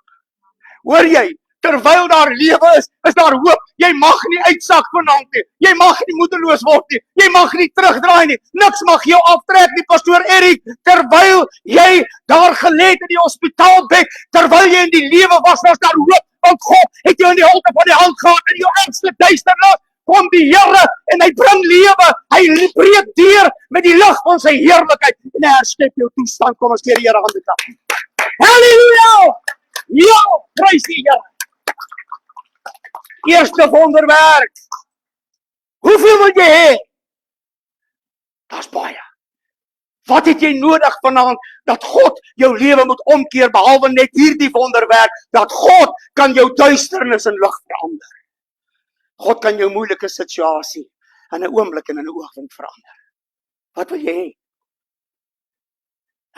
Hoor jy? Terwyl daar lewe is daar hoop. Jy mag nie uitsak vanaand nie. Jy mag nie moedeloos word nie. Jy mag nie terugdraai nie. Niks mag jou aftrek nie, Pastoor Erik. Terwyl jy daar gelê het in die hospitaalbed, terwyl jy in die lewe was daar hoop. Want God het jou in die holte van die hand gehad in jou ergste duisternis. Kom die Here en hy bring lewe. Hy breek deur met die lig van sy heerlikheid en hy herskep jou toestand. Kom ons gee die Here hande klap. Halleluja! Ja, prys die Here. Eerste wonderwerk. Hoeveel wil jy hê? Daar's baie. Wat het jy nodig vanaand dat God jou lewe moet omkeer, behalwe net hierdie wonderwerk, dat God kan jou duisternis in lig verander. God kan jou moeilike situasie in 'n oomblik en in 'n oogwink verander. Wat wil jy hê?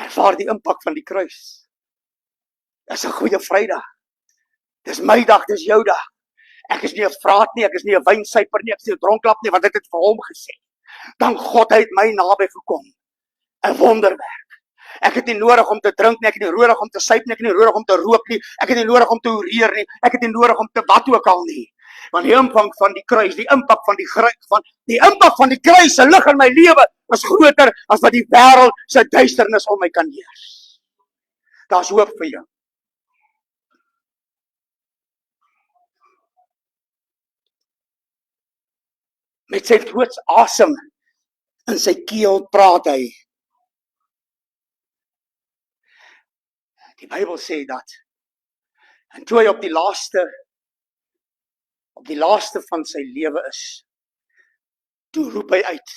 Ervaar die impak van die kruis. Dis 'n goeie Vrydag. Dis my dag, dis jou dag. Ek is nie 'n vraat nie, ek is nie 'n wynsuiper nie, ek is nie 'n dronklap nie, want ek het vir hom gesê. Dan God het my naby gekom. 'n Wonderwerk. Ek het nie nodig om te drink nie, ek het nie nodig om te suip nie, ek het nie nodig om te rook nie, ek het nie nodig om te hoereer nie, ek het nie nodig om te wat ook al nie. Want die impak van die kruis, die impak van die kruis se lig in my lewe is groter as wat die wêreld se duisternis om my kan heers. Daar's hoop vir jou. Met sy doodsasem in sy keel praat hy. Die Bybel sê dat. En toe hy op die laaste van sy lewe is, toe roep hy uit.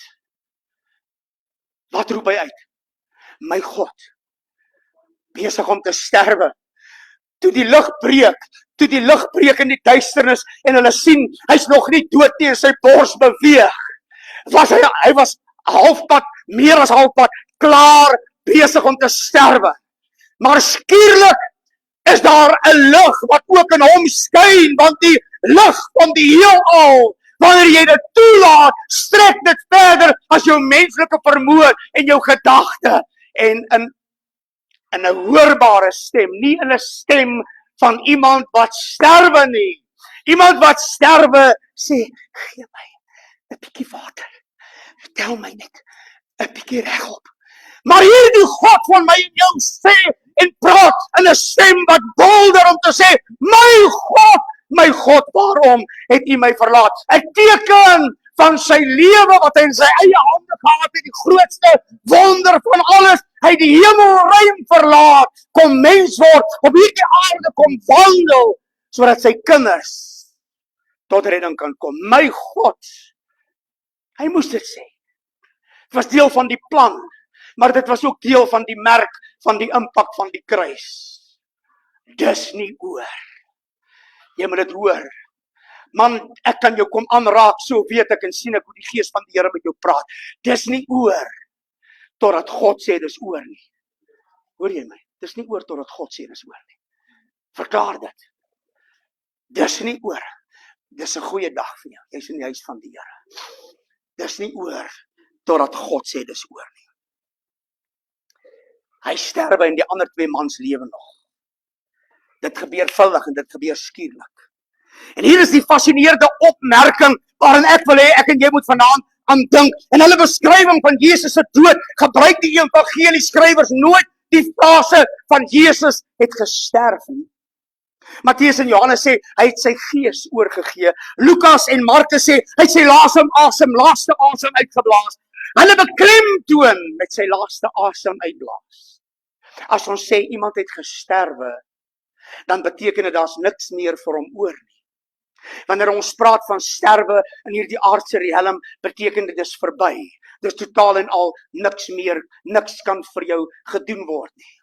Wat roep hy uit? My God, besig om te sterwe. Toe die lig breek in die duisternis en hulle sien, hy's nog nie dood nie en sy bors beweeg. Hy was halfpad, meer as halfpad, klaar, besig om te sterwe. Maar skielik is daar 'n lig wat ook in hom skyn, want die lig van die heelal, wanneer jy dit toelaat, strek dit verder as jou menslike vermoë en jou gedagte. En in 'n hoorbare stem, nie in 'n stem van iemand wat sterwe nie. Iemand wat sterwe sê, gee my 'n bietjie water. Tel my net 'n bietjie regop. Maar hierdie God van my en jou sê en praat in 'n stem wat bolder om te sê, my God, waarom het U my verlaat? 'n teken van sy lewe wat hy in sy eie hande gehad het, die grootste wonder van alles. Hy het die hemelruim verlaat, kom mens word, op hierdie aarde kom wandel, sodat sy kinders tot redding kan kom. My God, hy moes dit sê. Het was deel van die plan, maar dit was ook deel van die merk van die impak van die kruis. Dis nie oor. Jy moet dit hoor. Man, ek kan jou kom aanraak, so weet ek en sien ek hoe die Gees van die Here met jou praat. Dis nie oor, totdat God sê dis oor nie. Hoor jy my? Dis nie oor totdat God sê dis oor nie. Verklaar dit. Dis nie oor. Dis 'n goeie dag vir jou. Jy's in die huis van die Here. Dis nie oor, totdat God sê dis oor nie. Hy sterwe in die ander 2 mans lewe nog. Dit gebeur vinnig en dit gebeur skielik. En hier is die fascinerende opmerking waarin ek wil hê ek en jy moet vanaand aan dink. En hulle beskrywing van Jesus se dood gebruik die evangelieskrywers nooit die frase van Jesus het gesterf nie. Matteus en Johannes sê hy het sy gees oorgegee. Lukas en Markus sê hy het sy laaste asem uitgeblaas. Hulle beklemtoon met sy laaste asem uitblaas. As ons sê iemand het gesterwe, dan beteken dit daar's niks meer vir hom oor nie. Wanneer ons praat van sterwe in hierdie aardse riem, beteken dit is verby. Dis totaal en al niks meer, niks kan vir jou gedoen word nie.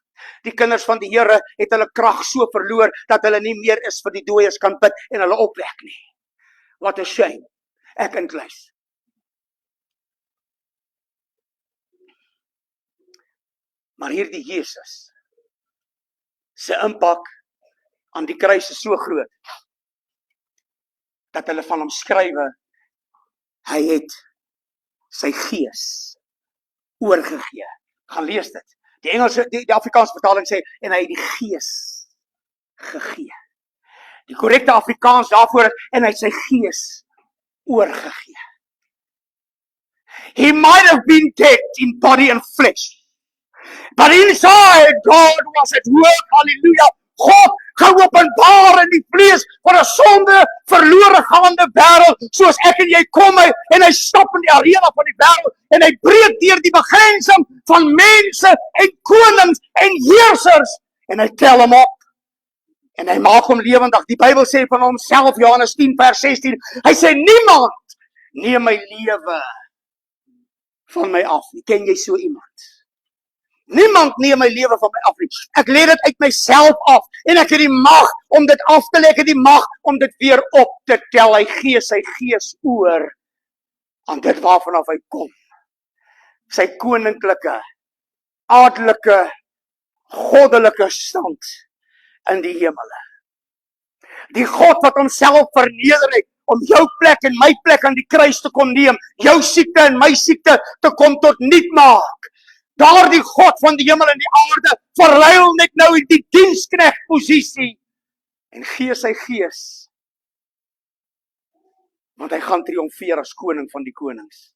Die kinders van die Here het hulle krag so verloor, dat hulle nie meer is vir die dooies kan bid en hulle opwek nie. What a shame. Ek inkluis. Maar hierdie Jesus, sy impak aan die kruis is so groot, dat hulle van hom skrywe, hy het sy gees oorgegee. Gaan lees dit. Die Engelse, die Afrikaanse vertaling sê, en hy het die gees gegee. Die korrekte Afrikaans daarvoor is, en hy het sy gees oorgegee. He might have been dead in body and flesh, but inside God was at work, hallelujah. God geopenbaar in die vlees van 'n sonde verlore gaande wêreld, soos ek en jy kom en hy stap in die arena van die wêreld en hy breek deur die begrensing van mense en konings en heersers en hy tel hom op en hy maak hom lewendig. Die Bybel sê van homself, Johannes 10 vers 16, hy sê niemand neem my lewe van my af. Ken jy so iemand? Niemand neem my lewe van my af nie. Ek lê dit uit myself af en ek het die mag om dit af te lê, ek het die mag om dit weer op te tel. Hy gee sy gees oor aan dit waarvan af hy kom. Sy koninklike, adelike, goddelike stand in die hemele. Die God wat homself verneder het om jou plek en my plek aan die kruis te kom neem, jou siekte en my siekte te kom tot niet maak. Daardie God van die hemel en die aarde verruil net nou in die diensknegt posisie en gee sy gees. Want hy gaan triomfeer as koning van die konings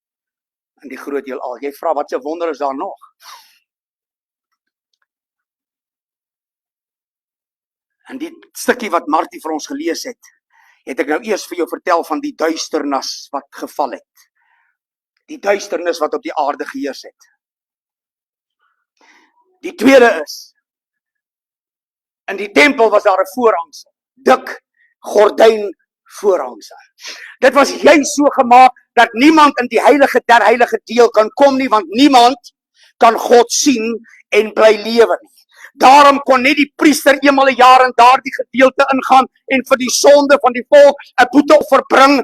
in die groot heelal. Jy vra, wat 'n wonder is daar nog? En die stukkie wat Martie vir ons gelees het ek nou eers vir jou vertel van die duisternis wat geval het. Die duisternis wat op die aarde geheers het. Die tweede is, in die tempel was daar 'n voorhangsel, dik gordyn voorhangsel. Dit was juist so gemaak, dat niemand in die heilige der heilige deel kan kom nie, want niemand kan God sien en bly lewe nie. Daarom kon net die priester eenmal 'n jaar in daardie gedeelte ingaan en vir die sonde van die volk 'n boetoffer bring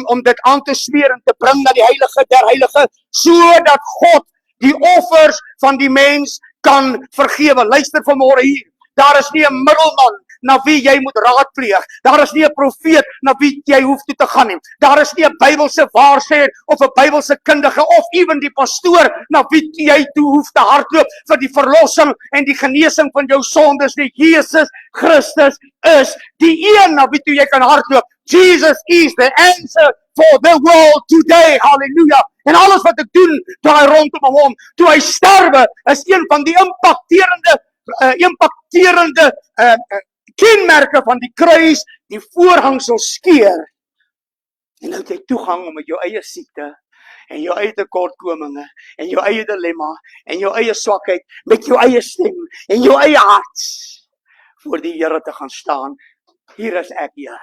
om dit aan te smeer en te bring na die heilige der heilige, sodat God die offers van die mens kan vergewe. Luister vanmôre hier. Daar is nie 'n middelman na wie jy moet raadpleeg. Daar is nie 'n profeet na wie jy hoef toe te gaan nie. Daar is nie 'n Bybelse waarsêer of 'n Bybelse kundige of ewen die pastoor na wie jy toe hoef te hardloop vir die verlossing en die genesing van jou sondes nie. Jesus Christus is die een na wie toe jy kan hardloop. Jesus is the answer for the world today. Hallelujah. En alles wat ek doen, draai rondom hom. Toe hy sterwe, is een van die impakterende kenmerke van die kruis, die voorhangsel skeur. En nou het jy toegang om met jou eie siekte en jou eie tekortkominge en jou eie dilemma en jou eie swakheid met jou eie stem en jou eie hart voor die Here te gaan staan. Hier is ek, Here.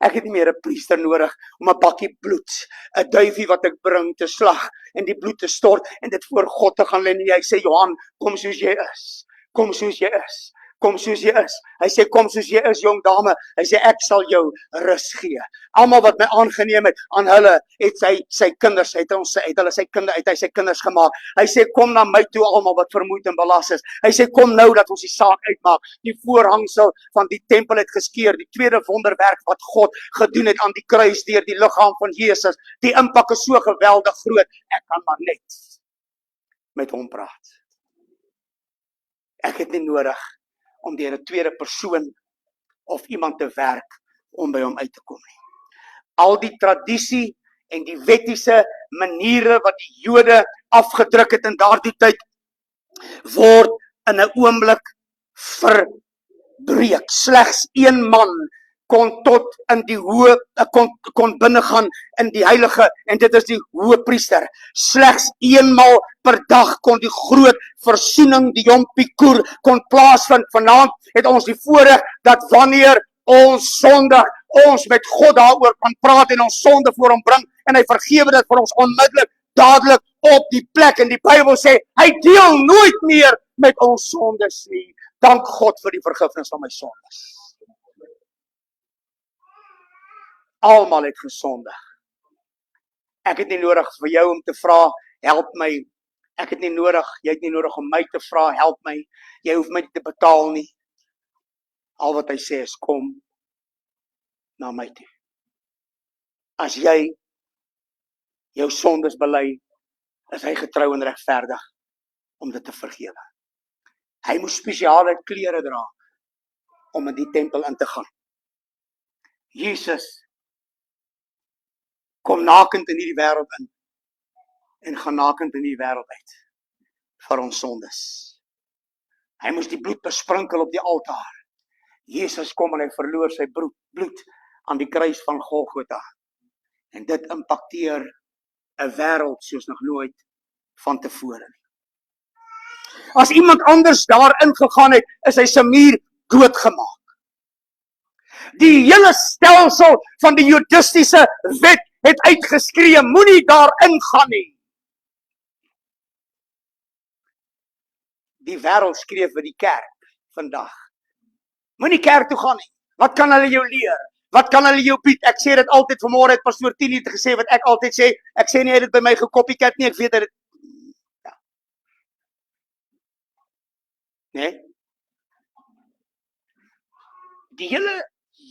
Ek het nie meer 'n priester nodig om 'n bakkie bloed, 'n duifie wat ek bring te slag en die bloed te stort en dit voor God te gaan lê. En hy sê, Johan, kom soos jy is. Kom soos jy is. Kom soos jy is. Hy sê, kom soos jy is, jong dame. Hy sê, ek sal jou rus gee. Almal wat my aangeneem het, aan hulle het sy kinders, het hy sy kinders gemaak. Hy sê, kom na my toe almal wat vermoeid en belas is. Hy sê, kom nou dat ons die saak uitmaak. Die voorhangsel van die tempel het geskeur. Die tweede wonderwerk wat God gedoen het aan die kruis deur die liggaam van Jesus. Die impak is so geweldig groot. Ek kan maar net met hom praat. Ek het nie nodig om deur 'n tweede persoon of iemand te werk om by hom uit te kom nie. Al die tradisie en die wettiese maniere wat die Jode afgedruk het in daardie tyd, word in 'n oomblik verbreek. Slegs een man kon tot in die kon binnegaan in die heilige, en dit is die hoëpriester. Slegs eenmal per dag kon die groot versoening, die Yom Kippur, kon plaasvind. Vanaand het ons die voorreg dat wanneer ons sondig ons met God daaroor kan praat en ons sonde voor hom bring en hy vergewe dit vir ons onmiddellik, dadelik op die plek. En die Bybel sê, hy deel nooit meer met ons sondes nie. Dank God vir die vergifnis van my sondes. Almal het gesondig. Ek het nie nodig vir jou om te vra, help my. Ek het nie nodig, jy het nie nodig om my te vra, help my. Jy hoef my nie te betaal nie. Al wat hy sê is, kom na my toe. As jy jou sondes bely, is hy getrou en regverdig om dit te vergewe. Hy moes spesiale klere dra om in die tempel in te gaan. Jesus kom nakend in hierdie wêreld in en gaan nakend in hierdie wêreld uit vir ons sondes. Hy moes die bloed besprinkel op die altaar. Jesus kom en hy verloor sy bloed aan die kruis van Golgotha. En dit impakteer 'n wêreld soos nog nooit van tevore. As iemand anders daarin gegaan het, is hy se muur doodgemaak. Die hele stelsel van die judistiese wet het uitgeskree, moenie daarin gaan nie. Die wêreld skree vir die kerk vandag. Moenie kerk toe gaan nie. Wat kan hulle jou leer? Wat kan hulle jou bied? Ek sê dit altyd, vanmôre het pastoor Tini het gesê wat ek altyd sê. Ek sê nie hy het dit by my gekopiekat nie, ek weet dit. Ja. Nee? Die hele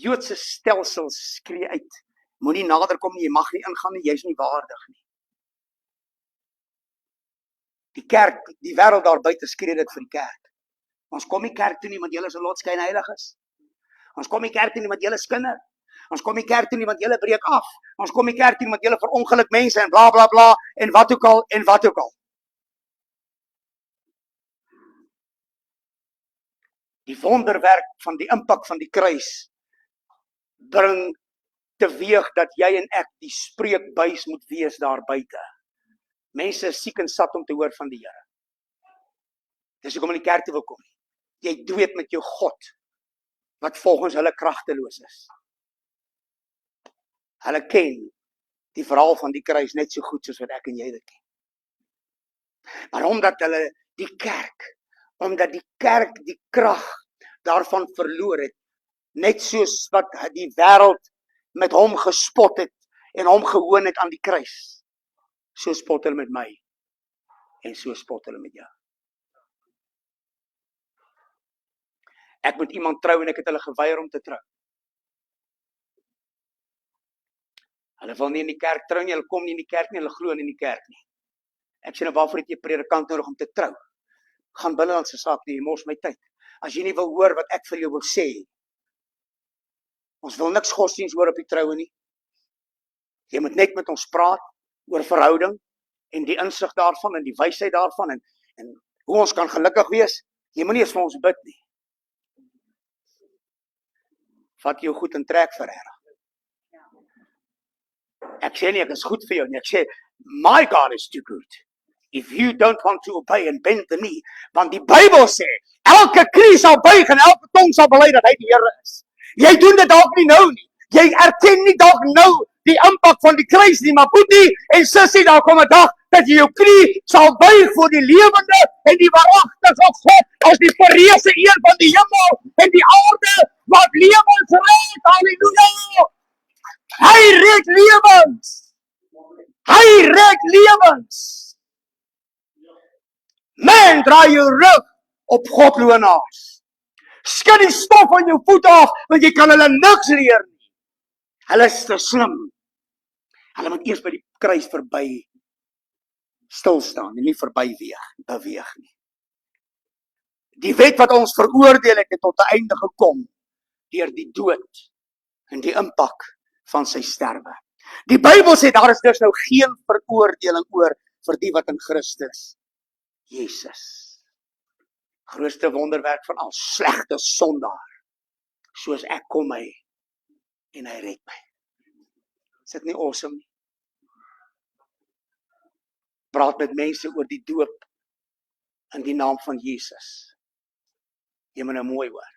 Joodse stelsel skree uit. Moenie nader kom nie, jy mag nie ingaan nie, jy's nie waardig nie. Die kerk, die wêreld daar buite skree dit vir die kerk. Ons kom nie kerk toe nie, want julle is 'n lot skynheiliges. Ons kom nie kerk toe nie, want julle is kinders. Ons kom nie kerk toe nie, want julle breek af. Ons kom nie kerk toe nie, want julle verongeluk mense en bla bla bla en wat ook al en wat ook al. Die wonderwerk van die impak van die kruis bring teweeg dat jy en ek die spreekbuis moet wees daar buite. Mense is siek en sat om te hoor van die Here. Dis hoekom in die kerk te wil kom. Jy dweet met jou God, wat volgens hulle kragteloos is. Hulle ken die verhaal van die kruis net so goed soos wat ek en jy dit ken. Maar omdat die kerk die krag daarvan verloor het, net soos wat die wêreld met hom gespot het en hom gehoon het aan die kruis, so spot hulle met my en so spot hulle met jou. Ek moet iemand trou en ek het hulle geweier om te trou. Hulle wil nie in die kerk trou nie, hulle kom nie in die kerk nie, hulle glo nie in die kerk nie. Ek sê nou, waarvoor het jy 'n predikant nodig om te trou? Gaan binnelandse saak nie, jy mors my tyd. As jy nie wil hoor wat ek vir jou wil sê, ons wil niks godsdiens hoor op die troue nie. Jy moet net met ons praat oor verhouding en die insig daarvan en die wysheid daarvan en hoe ons kan gelukkig wees. Jy moenie eens vir ons bid nie. Vat jou goed en trek vir reg. Ek sê nie ek is goed vir jou nie. Ek sê my God is too good. If you don't want to obey and bend the knee, want die Bybel sê elke knie sal buig en elke tong sal bely dat hy die Here is. Jy doen dit dalk nie nou nie. Jy erken nie dalk nou die impak van die kruis nie, maar boetie en sussie, daar kom 'n dag dat jy jou knie sal buig voor die lewende en die waaragtige God as die verreëse een van die hemel en die aarde wat lewens red. Halleluja! Hy red lewens. Hy red lewens. Man, draai jou rug op godloenaars. Skud die stof van jou voet af, want jy kan hulle niks leer nie. Hulle is te slim. Hulle moet eers by die kruis verby stilstaan en nie verby beweeg nie. Die wet wat ons veroordeel het tot 'n einde gekom deur die dood en die impak van sy sterwe. Die Bybel sê daar is dus nou geen veroordeling oor vir die wat in Christus Jesus. Grootste wonderwerk van al, slegte sondaar. Soos ek kom hy en hy red my. Is dit nie awesome nie? Praat met mense oor die doop in die naam van Jesus. Jy moet nou mooi hoor.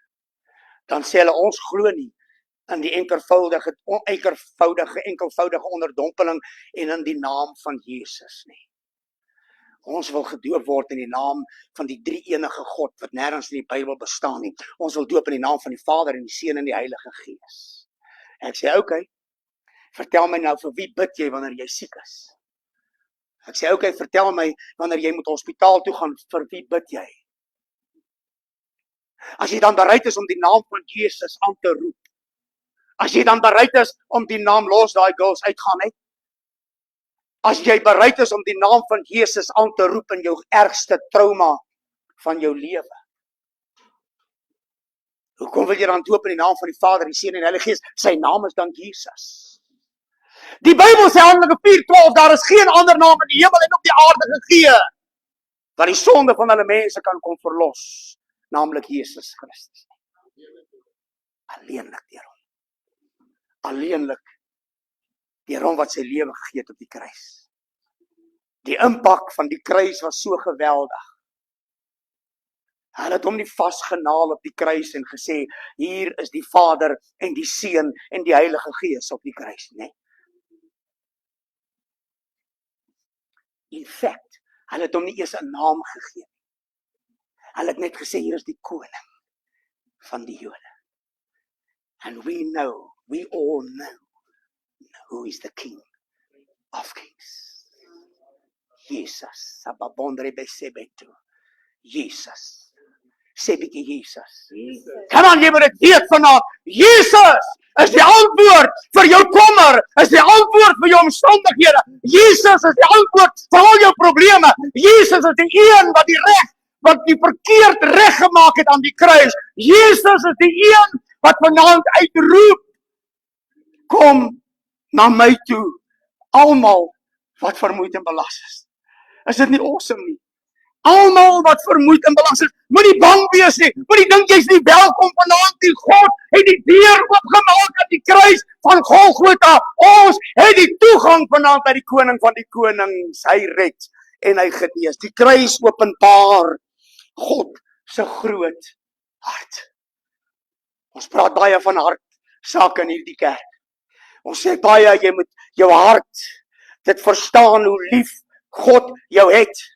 Dan sê hulle ons glo nie in die enkelvoudige onderdompeling en in die naam van Jesus nie. Ons wil gedoop word in die naam van die drie enige God wat nêrens in die Bybel bestaan nie. Ons wil doop in die naam van die Vader en die Seun en die Heilige Gees. Ek sê, okay, vertel my nou vir wie bid jy wanneer jy siek is? Ek sê, okay, vertel my wanneer jy moet hospitaal toe gaan, vir wie bid jy? As jy dan bereid is om die naam van Jesus aan te roep, as jy dan bereid is om die naam, los daai girls uitgaan het, as jy bereid is om die naam van Jesus aan te roep in jou ergste trauma van jou lewe, hoekom wil jy dan doop in die naam van die Vader, die Seun en die Heilige Gees? Sy naam is dan Jesus. Die Bybel sê Handelinge 4:12, daar is geen ander naam in die hemel en op die aarde gegee wat die sonde van hulle mense kan kom verlos, naamlik Jesus Christus. Alleenlik deur hom. Alleenlik deur hom wat sy lewe gegee het op die kruis. Die impak van die kruis was so geweldig. Hulle het hom nie vasgenaal op die kruis en gesê, hier is die Vader en die Seun en die Heilige Gees op die kruis, nee. In fact, hulle het hom nie eers 'n naam gegee. Hulle het net gesê, hier is die koning van die Jode. And we all know who is the King of Kings. Jesus. Sababondre besebetu. Jesus. Sê bietjie Jesus. Come on, jy moet dit weet vanaand. Jesus is die antwoord vir jou kommer, is die antwoord vir jou omstandighede. Jesus is die antwoord vir al jou probleme. Jesus is die een wat die verkeerd reggemaak het aan die kruis. Jesus is die een wat vanaand uitroep, kom na my toe, almal wat vermoeid en belas is. Is dit nie awesome nie? Almal wat vermoeid en belas is, moenie bang wees nie, moenie dink jy's nie welkom vanaand nie. God het die deur oopgemaak aan die kruis van Golgotha. Ons het die toegang vanaand by die koning van die konings. Hy red en hy genees. Die kruis openbaar God se groot hart. Ons praat baie van hartsake in hierdie kerk. Ons sê baie, jy moet jou hart dit verstaan hoe lief God jou het.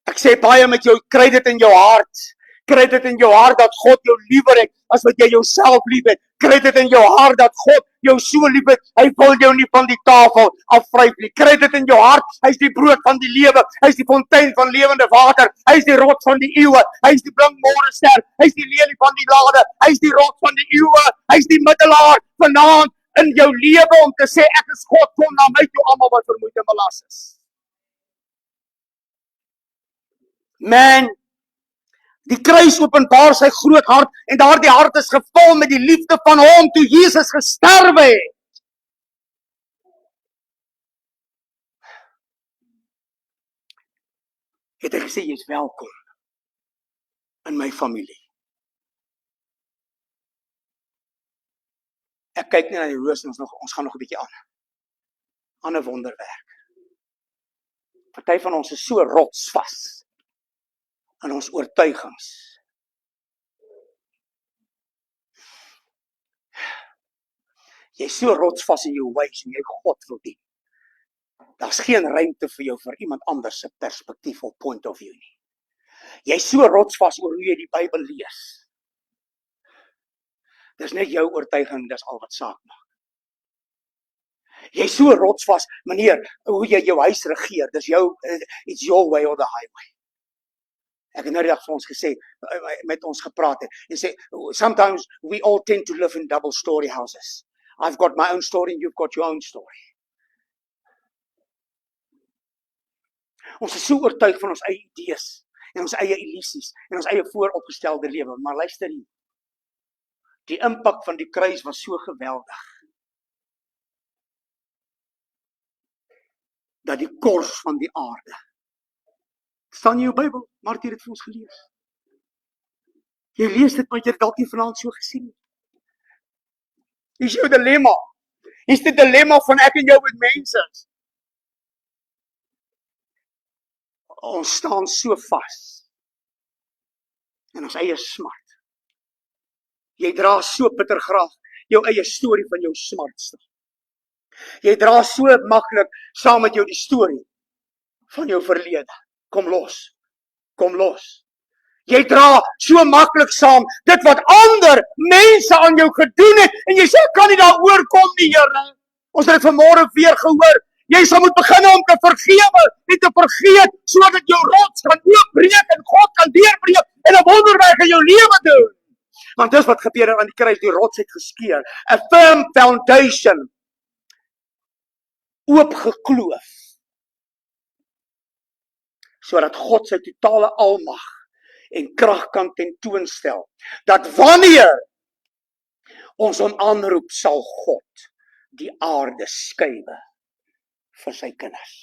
Ek sê baie met jou, kry dit in jou hart. Kry dit in jou hart dat God jou liewer het as wat jy jouself lief het. Kry dit in jou hart dat God jou so lief het, hy wil jou nie van die tafel afvryf nie. Kry dit in jou hart, hy is die brood van die lewe, hy is die fontein van lewende water, hy is die rots van die eeue, hy is die blink môrester, hy is die lelie van die lade, hy is die rots van die eeue, hy is die middelaar vanaand in jou lewe om te sê, ek is God, kom na my toe almal wat vermoeid en belas is. Man, die kruis openbaar sy groot hart en daardie hart is gevul met die liefde van hom toe Jesus gesterwe het. Het hy gesê, jy is welkom in my familie. Ek kyk nie na die roos en ons gaan nog 'n bietjie aan. Aan 'n wonderwerk. Party van ons is so rotsvas in ons oortuigings. Jy is so rotsvas in jou ways en jy God wil dien. Daar's geen ruimte vir jou vir iemand anders se perspektief of point of view nie. Jy is so rotsvas oor hoe jy die Bybel lees. Dis net jou oortuiging, dis al wat saak maak. Jy is so rotsvas, meneer, hoe jy jou huis regeer, dis jou, it's your way or the highway. Ek het nou die dag vir ons gesê, met ons gepraat het, en sê, sometimes we all tend to live in double story houses. I've got my own story and you've got your own story. Ons is so oortuig van ons eie idees, en ons eie illusies, en ons eie vooropgestelde lewe, maar luister hier, die impak van die kruis was so geweldig, dat die kors van die aarde, staan in jou Bybel, Martie het dit vir ons gelees. Jy lees dit, maar jy het dalk nie vanaand so gesien. Hier is jou dilemma. Hier is die dilemma van ek en jou met mense. Ons staan so vas in ons eie smart. Jy dra so bitter graag jou eie storie van jou smart staan. Jy dra so maklik saam met jou die storie van jou verlede. Kom los. Kom los. Jy dra so maklik saam dit wat ander mense aan jou gedoen het en jy sê ek kan nie daaroor kom nie, Here. Ons het dit vanmôre weer gehoor. Jy sal moet begin om te vergewe en te vergeet sodat jou rots kan oopbreek en God kan deurbreek en 'n wonderwerk in jou lewe doen. Want dis wat gebeur het aan die kruis, die rots het geskeur. A firm foundation oopgekloof. Sodat God sy totale almag en krag kan tentoonstel. Dat wanneer ons hom aanroep, sal God die aarde skuiwe vir sy kinders.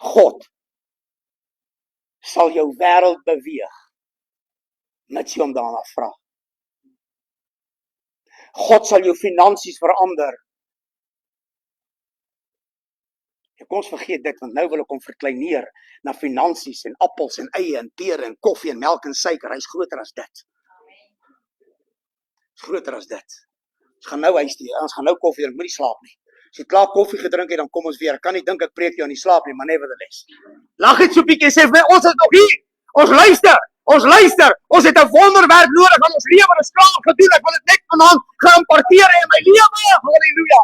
God sal jou wêreld beweeg, mits jy hom daarna vra. God sal jou finansies verander. Kom ons vergeet dit, want nou wil ek hom verkleineer na finansies en appels en eie en pere en koffie en melk en suiker. Hy's groter as dit. Hy's groter as dit. Ons gaan nou huis toe, ons gaan nou koffie drink, moenie slaap nie. As jy klaar koffie gedrink het, dan kom ons weer. Ek kan nie dink ek preek jou aan die slaap nie, maar nevertheless. Lag net so 'n bietjie en sê vir my, ons is nog hier. Ons luister. Ons het 'n wonderwerk nodig aan ons lewe. Ons klaar gedoen. Ek wil dit net vanaand geïmparteer in my lewe. Halleluja.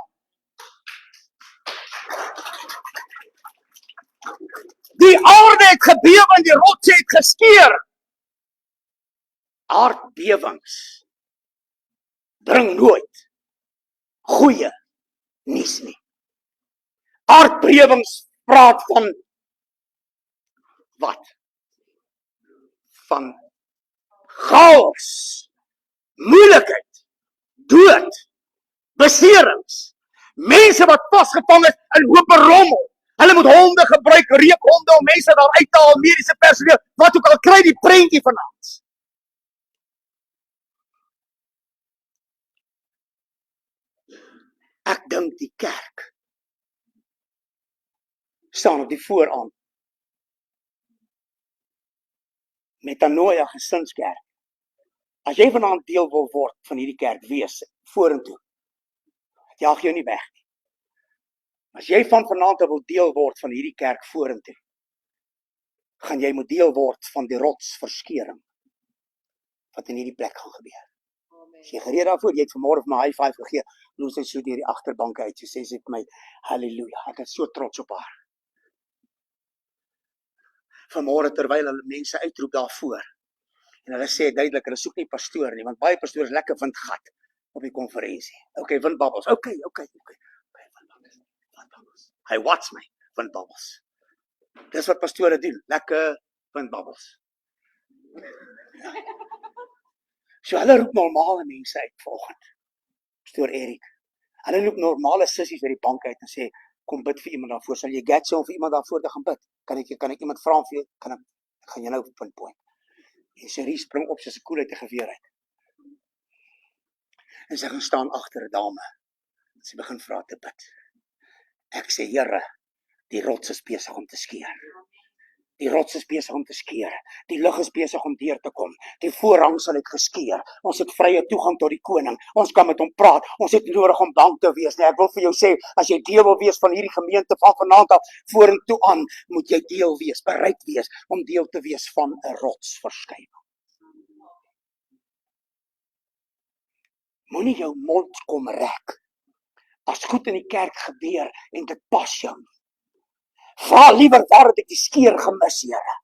Die aarde het gebewe en die rots het geskeur. Aardbewings bring nooit goeie nuus nie. Aardbewings praat van wat? Van chaos, moeilikheid, dood, beserings, mense wat vasgevang is in hope rommel. Hulle moet honde gebruik, reukhonde om mense daar uit te haal, mediese personeel, wat ook al, kry die prentjie vanaand. Ek dink die kerk staan op die vooraan. Metanoia gesinskerk. As jy vanaand deel wil word van hierdie kerk, wees vorentoe. Ek jaag jou nie weg nie. As jy van vanaand wil deel word van hierdie kerk vorentoe, gaan jy moet deel word van die rotsverskeuring wat in hierdie plek gaan gebeur. As jy gereed daarvoor, jy het vanmôre vir my high five gegee, loos sy so deur die agterbanke uit, so sê sy vir my, halleluja, ek is so trots op haar. Vanmôre terwyl hulle mense uitroep daarvoor, en hulle sê duidelik, hulle soek nie pastoor nie, want baie pastoors lekker windgat op die konferensie. Okay, windbabbels, okay, windbabbels. Hy watch my, windbabbels. Dis wat pastore doen, lekker windbabbels. So hulle roep normale mense uit vanoggend. Pastoor Erik. Hulle roep normale sissies uit die bank uit en sê, kom bid vir iemand daarvoor. Sal jy get so om vir iemand daarvoor te gaan bid? Kan ek iemand vra om vir jou? Ek gaan jou nou pinpoint. En Cherie spring op soos 'n koel uit 'n geweer uit. En sy gaan staan agter 'n dame. Sy begin vra te bid. Ek sê, Here, die rots is besig om te skeur. Die rots is besig om te skeur. Die lug is besig om deur te kom. Die voorhang sal het geskeur. Ons het vrye toegang tot die koning. Ons kan met hom praat. Ons het nodig om bang te wees. Nee, ek wil vir jou sê, as jy deel wil wees van hierdie gemeente van vanaand af vorentoe aan, moet jy deel wees, bereid wees om deel te wees van 'n rotsverskyning. Moenie jou mond kom rek as goed in die kerk gebeur en dit pas jou nie. Vra liewer waar het ek die skeur gemis, Here.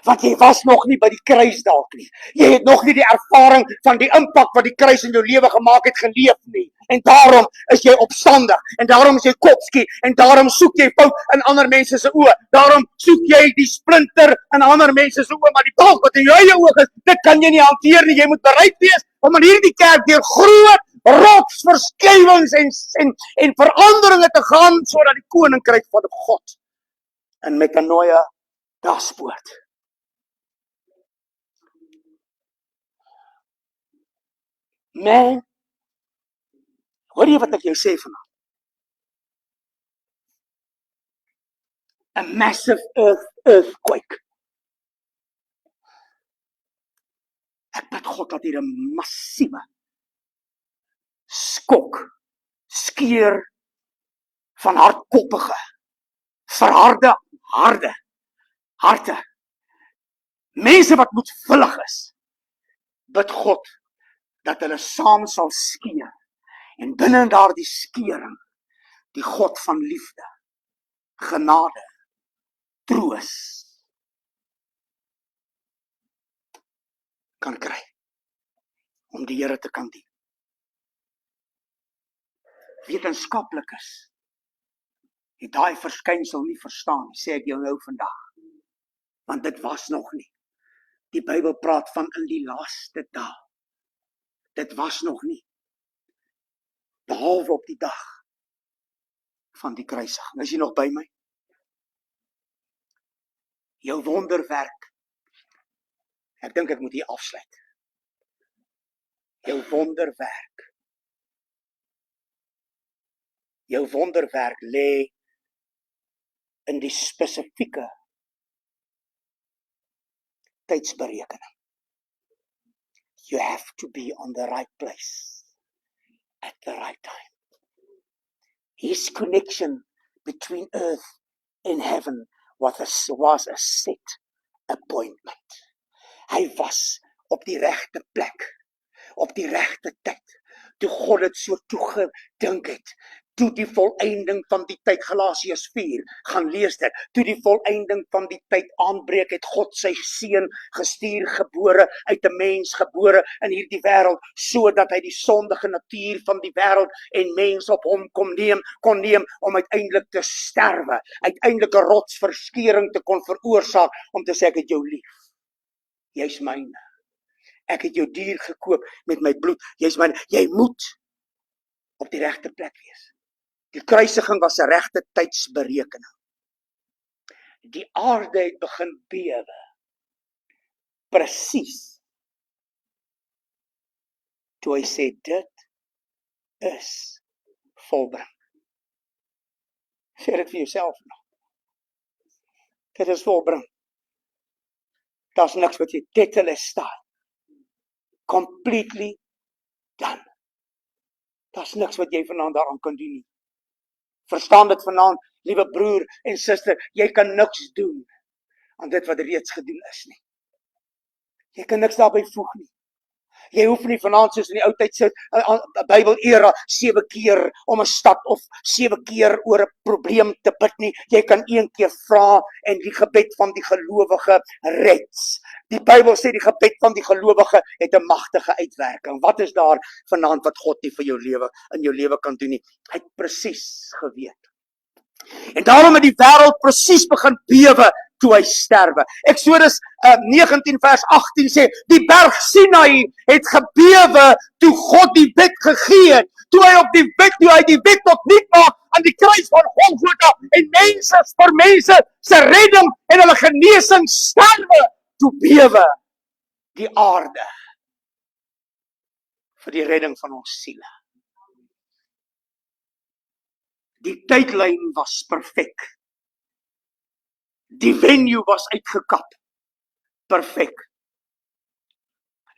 Want jy was nog nie by die kruis dalk nie. Jy het nog nie die ervaring van die impak wat die kruis in jou lewe gemaak het geleef nie. En daarom is jy opstandig. En daarom is jy kopskie. En daarom soek jy fout in ander mense se oë. Daarom soek jy die splinter in ander mense se oë. Maar die balk wat in jou eie oog is, dit kan jy nie hanteer nie. Jy moet bereid wees om in hierdie kerk deur groot rotsverskywings en veranderinge te gaan, sodat die koninkryk van God in Metanoia daspoort. Man, hoor jy wat ek jou sê vanaand? A massive earthquake. Ek Ek bid God dat hier 'n massiewe skok, skeer van hardkoppige, verharde harte. Mense wat moedwillig is, bid God dat hulle saam sal skeer. En binne in daardie skering, die God van liefde, genade, troos kan kry om die Here te kan dien. Wetenskaplikes het daai verskynsel nie verstaan, sê ek jou nou vandag. Want dit was nog nie. Die Bybel praat van in die laaste dae. Dit was nog nie. Behalwe op die dag van die kruisiging. Is jy nog by my? Jou wonderwerk. Ek dink ek moet hier afsluit. Jou wonderwerk. Jou wonderwerk lê in die spesifieke tydsberekening. You have to be on the right place at the right time. His connection between earth and heaven was a set appointment. Hy was op die regte plek, op die regte tyd, toe God het so toegedink het, toe die volëinding van die tyd, Galasiërs 4, gaan lees dit, toe die volëinding van die tyd aanbreek, het God sy seun gestuur, gebore, uit 'n mens gebore in hierdie wêreld, sodat hy die sondige natuur van die wêreld en mens op hom kon neem, om uiteindelik te sterwe, uiteindelik 'n rotsverskeuring te kon veroorsaak, om te sê ek het jou lief. Jy's myne. Ek het jou dier gekoop met my bloed. Jy's myne. Jy moet op die regte plek wees. Die kruisiging was 'n regte tydsberekening. Die aarde het begin bewe. Presies. Toe hy sê dit is volbring. Sê dit vir jouself nog. Dit is volbring. Daar's niks wat jy tetelestai. Completely done. Daar's niks wat jy vanaand daaraan kan doen nie. Verstaan dit vanaand, liewe broer en suster, jy kan niks doen aan dit wat reeds gedoen is nie. Jy kan niks daarby voeg nie. Jy hoef nie vanaand soos in die ou tyd se Bybel era 7 keer om 'n stad of 7 keer oor 'n probleem te bid nie. Jy kan 1 keer vra en die gebed van die gelowige red. Die Bybel sê die gebed van die gelowige het 'n magtige uitwerking. Wat is daar vanaand wat God nie vir jou lewe in jou lewe kan doen nie? Hy het presies geweet. En daarom het die wêreld presies begin bewe toe hy sterwe. Eksodus 19 vers 18 sê, die berg Sinai het gebewe toe God die wet gegee het. Toe hy die wet tot niet maak aan die kruis van Golgotha en vir mense se redding en hulle genesing sterwe, toe bewe die aarde vir die redding van ons siele. Die tydlyn was perfek. Die venue was uitgekap. Perfek.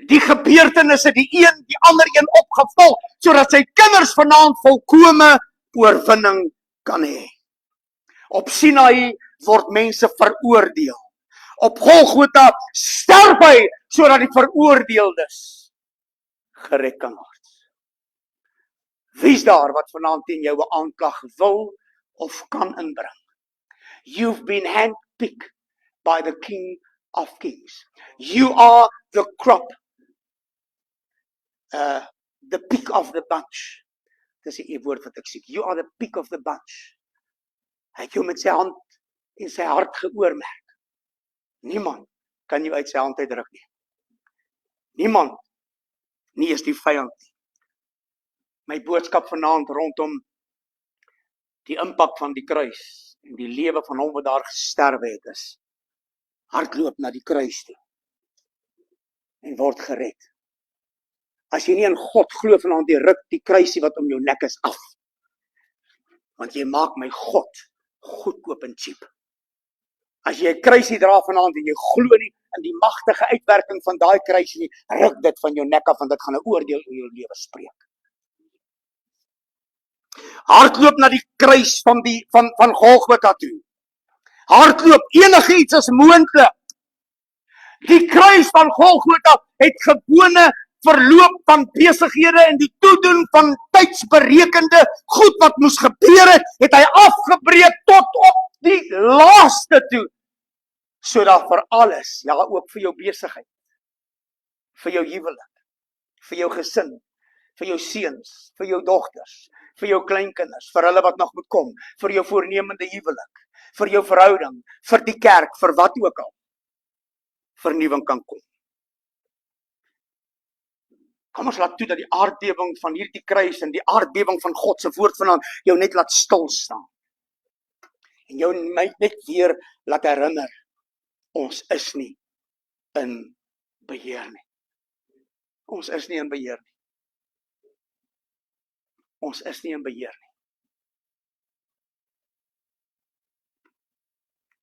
Die gebeurtenisse, die een die ander een opgevolg, sodat sy kinders vanaand volkome oorwinning kan hê. Op Sinai word mense veroordeel. Op Golgotha sterf hy, sodat die veroordeeldes gered kan word. Wie's daar wat vanaand teen jou 'n aanklag wil of kan inbring? You've been handpicked by the King of Kings. You are the crop, the pick of the bunch. Dis die woord wat ek soek. You are the pick of the bunch. Hy het jou met sy hand en sy hart geoormerk. Niemand kan jou uit sy hand uitdruk nie. Niemand, nie is die vyand nie. My boodskap vanaand rondom die impak van die kruis en die lewe van hom wat daar gesterwe het is, hardloop na die kruis toe en word gered. As jy nie in God glo vanaand, jy ruk die kruisie wat om jou nek is af. Want jy maak my God goedkoop en cheap. As jy 'n kruisie dra vanaand en jy glo nie en die magtige uitwerking van daai kruis nie, ruk dit van jou nek af, want dit gaan 'n oordeel oor jou lewe spreek. Hardloop na die kruis van Golgotha toe. Hardloop, enige iets is moontlik. Die kruis van Golgotha het gewone verloop van besighede en die toedoen van tydsberekende goed wat moes gebeur het hy afgebreek tot op die laaste toe. Sodat vir alles, ja ook vir jou besigheid, vir jou huwelik, vir jou gesin, vir jou seuns, vir jou dogters, vir jou kleinkinders, vir hulle wat nog moet kom, vir jou voornemende huwelik, vir jou verhouding, vir die kerk, vir wat ook al, vernuwing kan kom. Kom ons laat toe dat die aardbewing van hierdie kruis en die aardbewing van God se woord vanaand jou net laat stil staan. En jou net weer laat herinner, ons is nie in beheer nie. Ons is nie in beheer nie. Ons is nie in beheer nie.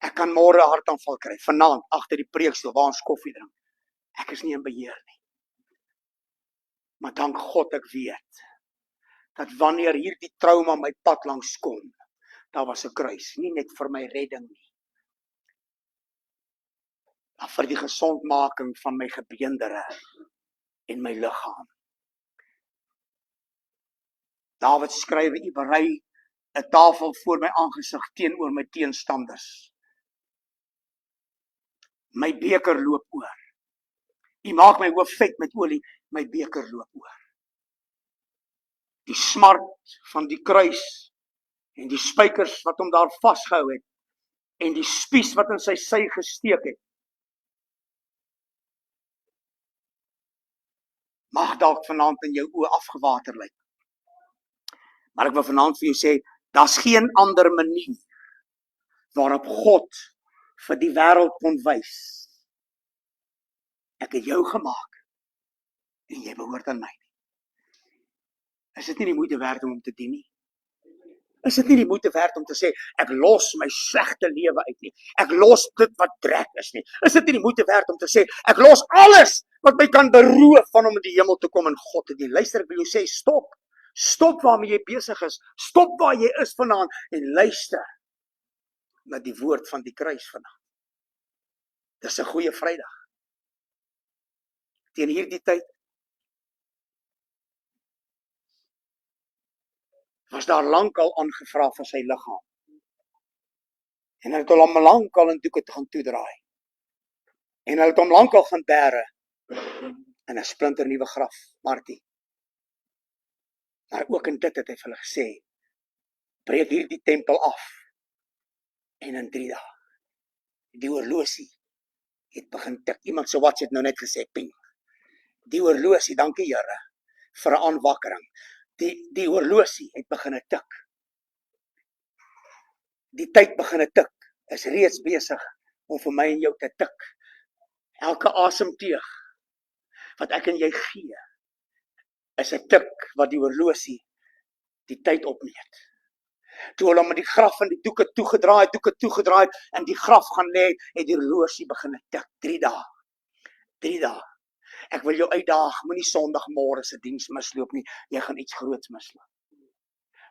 Ek kan môre 'n hartaanval kry, vanaand agter die preekstoel waar ons koffie drink. Ek is nie in beheer nie. Maar dank God ek weet dat wanneer hierdie trauma my pad langs kom, daar was 'n kruis, nie net vir my redding nie, maar vir die gesondmaking van my gebeendere en my liggaam. Dawid skryf, u berei 'n tafel voor my aangesig teenoor my teenstanders. My beker loop oor. U maak my hoof vet met olie, my beker loop oor. Die smart van die kruis en die spykers wat hom daar vasgehou het en die spies wat in sy sy gesteek het, mag dalk vanaand in jou oë afgewater lyk. Maar ek wil vanaand vir jou sê, daar's geen ander manier waarop God vir die wêreld kon wys. Ek het jou gemaak en jy behoort aan my. Is dit nie die moeite werd om te dien nie? Is dit nie die moeite werd om te sê, ek los my slegte lewe uit nie. Ek los dit wat drek is nie. Is dit nie die moeite werd om te sê, ek los alles wat my kan beroof van om in die hemel te kom en God te dien. Luister, ek wil jou sê, stop. Stop waarmee jy besig is. Stop waar jy is vanaand en luister na die woord van die kruis vanaand. Dis 'n goeie Vrydag. Teen hierdie tyd was daar lankal aangevra vir sy liggaam. En hy het hom lankal in doeke te gaan toedraai. En hy het hom lankal gaan bære in 'n splinternuwe graf, Martie. Maar ook in dit het hy vir hulle gesê, breek hierdie tempel af. En in 3 dae, die horlosie het begin tik. Iemand so wat het nou net gesê, ping. Die horlosie, dankie Here, vir 'n aanwakkering. Die horlosie het begin tik. Die tyd begin tik, is reeds besig om vir my en jou te tik. Elke asemteug wat ek en jy gee, is 'n tik wat die horlosie die tyd opmeet. Toe hulle met die graf en die doeke toegedraai en die graf gaan lê, het die horlosie begin tik. 3 dae. 3 dae. Ek wil jou uitdaag, moenie Sondagmôre se diens misloop nie, jy gaan iets groots misloop.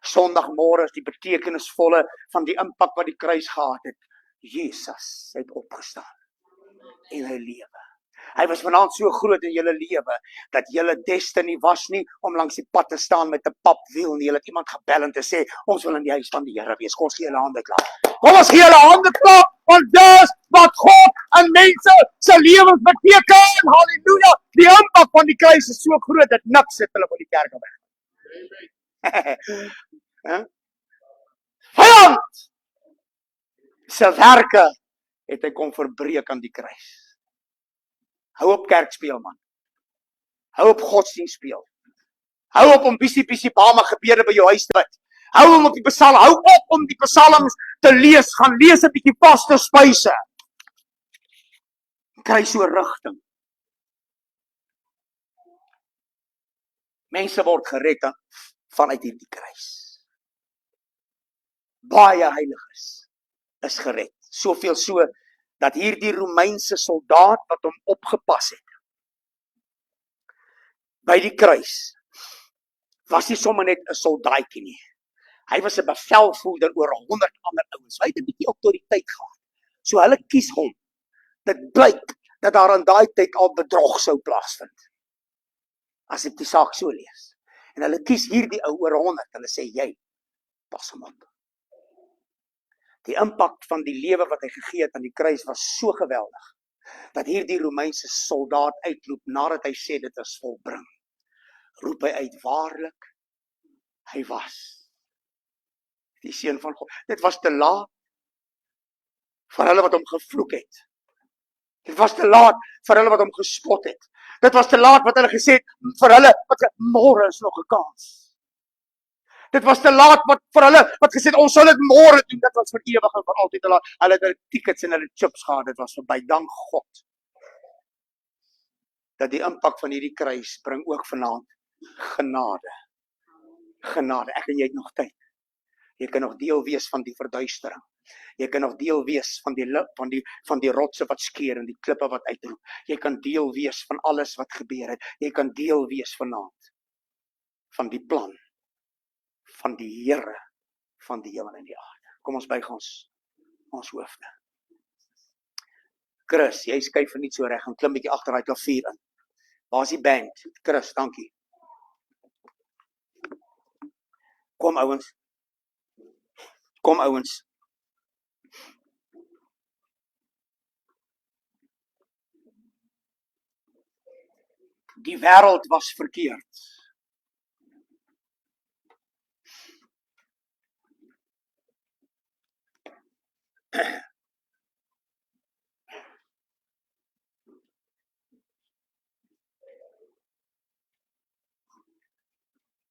Sondagmôre is die betekenisvolle van die impak wat die kruis gehad het. Jesus het opgestaan en hy lewe. Hy was vanaand so groot in julle lewe, dat julle destiny was nie om langs die pad te staan met 'n papwiel nie. Julle het iemand gebel en te sê, ons wil in die huis van die Here wees. Kom ons gee julle hande klap. Kom ons gee julle hande klap, want dis wat God in mense se lewens beteken. Halleluja. Die impak van die kruis is so groot dat niks het hulle van die kerk weg. Vyand se werke het hy kom verbreek aan die kruis. Hou op kerk speel, man. Hou op godsdienst speel. Hou op om bisie bama gebede by jou huis te bid. Hou op om die psalms te lees. Gaan lees 'n bietjie vaste spyse. Kry so rigting. Mense word gered vanuit hierdie kruis. Baie heiliges is gered. Soveel so dat hierdie Romeinse soldaat wat hom opgepas het by die kruis, was nie sommer net 'n soldaatjie nie. Hy was 'n bevelvoerder oor 100 ander ouens. Hy het 'n bietjie autoriteit gehad. So hulle kies hom. Dit blyk dat daar aan daai tyd al bedrog sou plaasvind. As ek die saak so lees. En hulle kies hierdie ou oor 100. Hulle sê jy, pas hom op. Die impak van die lewe wat hy gegee het aan die kruis was so geweldig, dat hierdie Romeinse soldaat uitroep nadat hy sê dit is volbring. Roep hy uit, waarlik, hy was die seun van God. Dit was te laat vir hulle wat hom gevloek het. Dit was te laat vir hulle wat hom gespot het. Dit was te laat wat hulle gesê het vir hulle wat môre is nog 'n kans. Dit was te laat vir hulle wat gesê het ons sal dit môre doen. Dit was vir ewig en vir altyd te laat. Hulle het hulle tickets en hulle chips gehad. Dit was verby. Dank God dat die impak van hierdie kruis bring ook vanaand genade. Genade. Ek en jy het nog tyd. Jy kan nog deel wees van die verduistering. Jy kan nog deel wees van die rotse wat skeur en die klippe wat uitroep. Jy kan deel wees van alles wat gebeur het. Jy kan deel wees vanaand van die plan van die Here van die hemel en die aarde. Kom ons buig ons hoofde. Chris, jy skuif nie so reg en klim bietjie agter daai klavier in. Waar is die band? Chris, dankie. Kom ouens. Kom ouens. Die wêreld was verkeerd.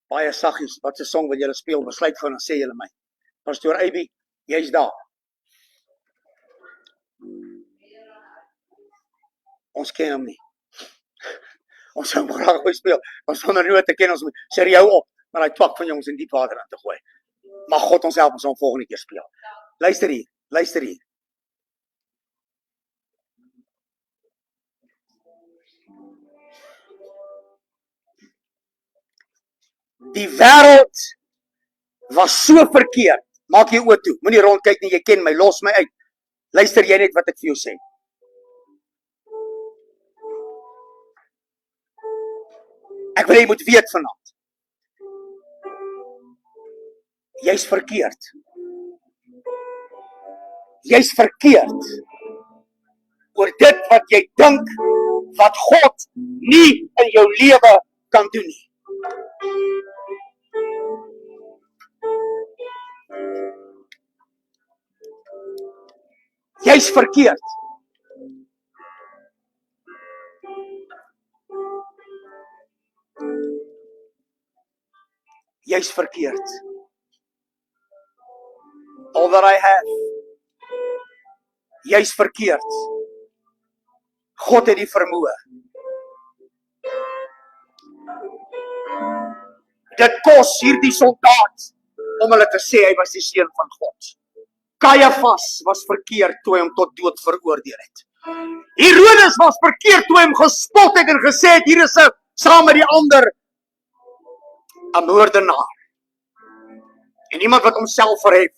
Baie saggies, wat 'n song wil julle speel? Besluit gou dan sê julle my. Pastoor Eybi, jy's daar. Ons ken hom nie. Ons sou graag wou speel. Ons sonder note ken ons sê jou op, maar hy twak van jongs in diep water aan te gooi. Mag God ons help ons om volgende keer speel. Luister hier, luister hier. Die wêreld was so verkeerd. Maak jy oë toe. Moenie rondkyk nie, jy ken my, los my uit. Luister jy net wat ek vir jou sê. Ek wil jy moet weet vanaand. Jy's verkeerd. Jy's verkeerd. Oor dit wat jy dink wat God nie in jou lewe kan doen nie. Jy's verkeerd. Jy's verkeerd. All that I have. Jy's verkeerd. God het die vermoë. Dit kos hierdie soldaat om hulle te sê hy was die seun van God. Caiaphas was verkeerd toe hy hom tot dood veroordeel het. Herodes was verkeerd toe hy hom gespot het en gesê het hier is 'n saam met die ander 'n moordenaar. En iemand wat homself verhef.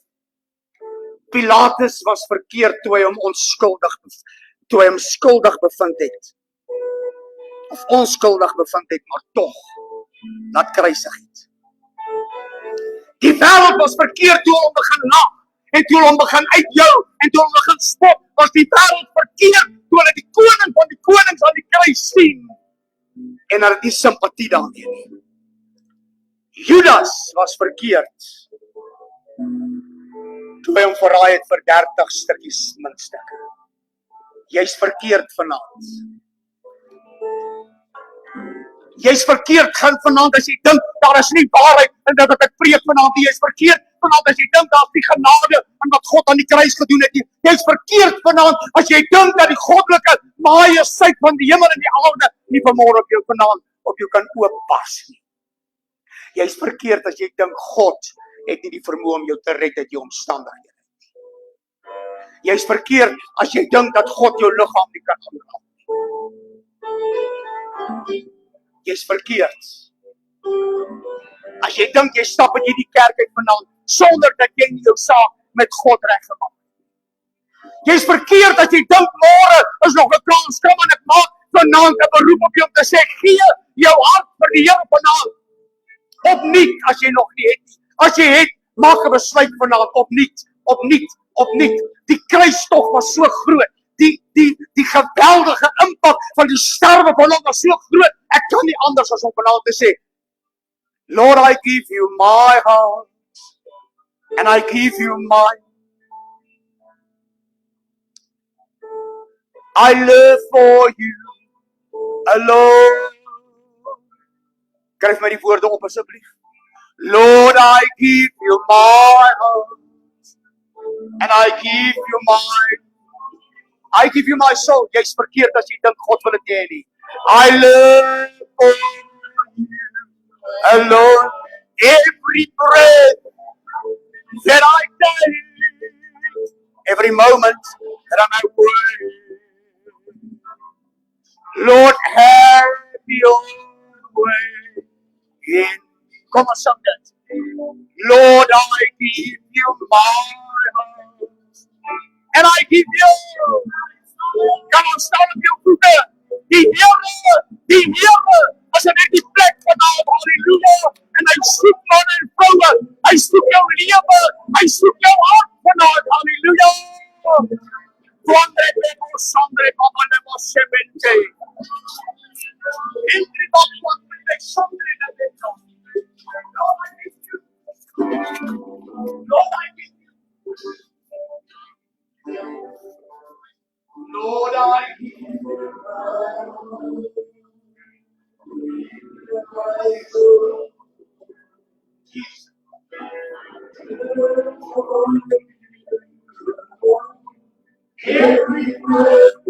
Pilatus was verkeerd toe hy hom skuldig bevind het. Of onskuldig bevind het, maar tog laat kruisig het. Die wêreld was verkeerd toe hom begin lag en toe hom begin uitjou en toe hom begin spot. Was die wêreld verkeerd toe hulle die koning van die konings aan die kruis sien en hulle die simpatie daarmee nie. Judas was verkeerd toe hy hom verraai het vir 30 stukkies muntstukke. Jy's verkeerd vanaand. Jy's verkeerd gaan vanaand as jy dink daar is nie waarheid in dit wat ek preek vanaand. Jy's verkeerd vanaand as jy dink daar's nie genade in wat God aan die kruis gedoen het nie. Jy's verkeerd vanaand as jy dink dat die goddelike majesteit van die hemel en die aarde nie vanmôre op jou vanaand op jou kan oopbars nie. Jy's verkeerd as jy dink God het nie die vermoë om jou te red uit jou omstandighede. Jy's verkeerd as jy dink dat God jou liggaam nie kan aanraak. Jy's verkeerd. As jy dink jy stap in hierdie kerk uit vanaand sonder dat jy nie jou saak met God reggemaak het. Jy's verkeerd as jy dink môre is nog 'n kans, kom en ek maak vanaand 'n beroep op jou om te sê gee jou hart vir die Here vanaand. Opnuut as jy nog nie het nie. As jy het, maak 'n besluit vanaand opnuut. Die kruistog was so groot. Die geweldige impak van die sterwe van hom was so groot. Ek kan nie anders as om vanaand te sê, Lord, I give you my heart and I give you mine. I live for you alone. Skryf my die woorde op asseblief. Lord, I give you my heart and I give you mine. I give you my soul. Jy's verkeerd as jy dink God wil dit hê nie. I live for you alone. Every breath that I take, every moment that I'm away, Lord, have your way in. Kom ons sing dit. Lord, I give you my heart and I give you. Kom ons staan op jou voete. Die Here, as hy net die plek vanavond, halleluja, en hy soek manne en vroue, hy soek jou lewe, hy soek jou hart vanavond, halleluja. Cuando tenemos sangre como le hemos semente. Entre dos cuando le sangre la dentro. Lord, I give you. Lord, I give you. Lord, I give you. Every breath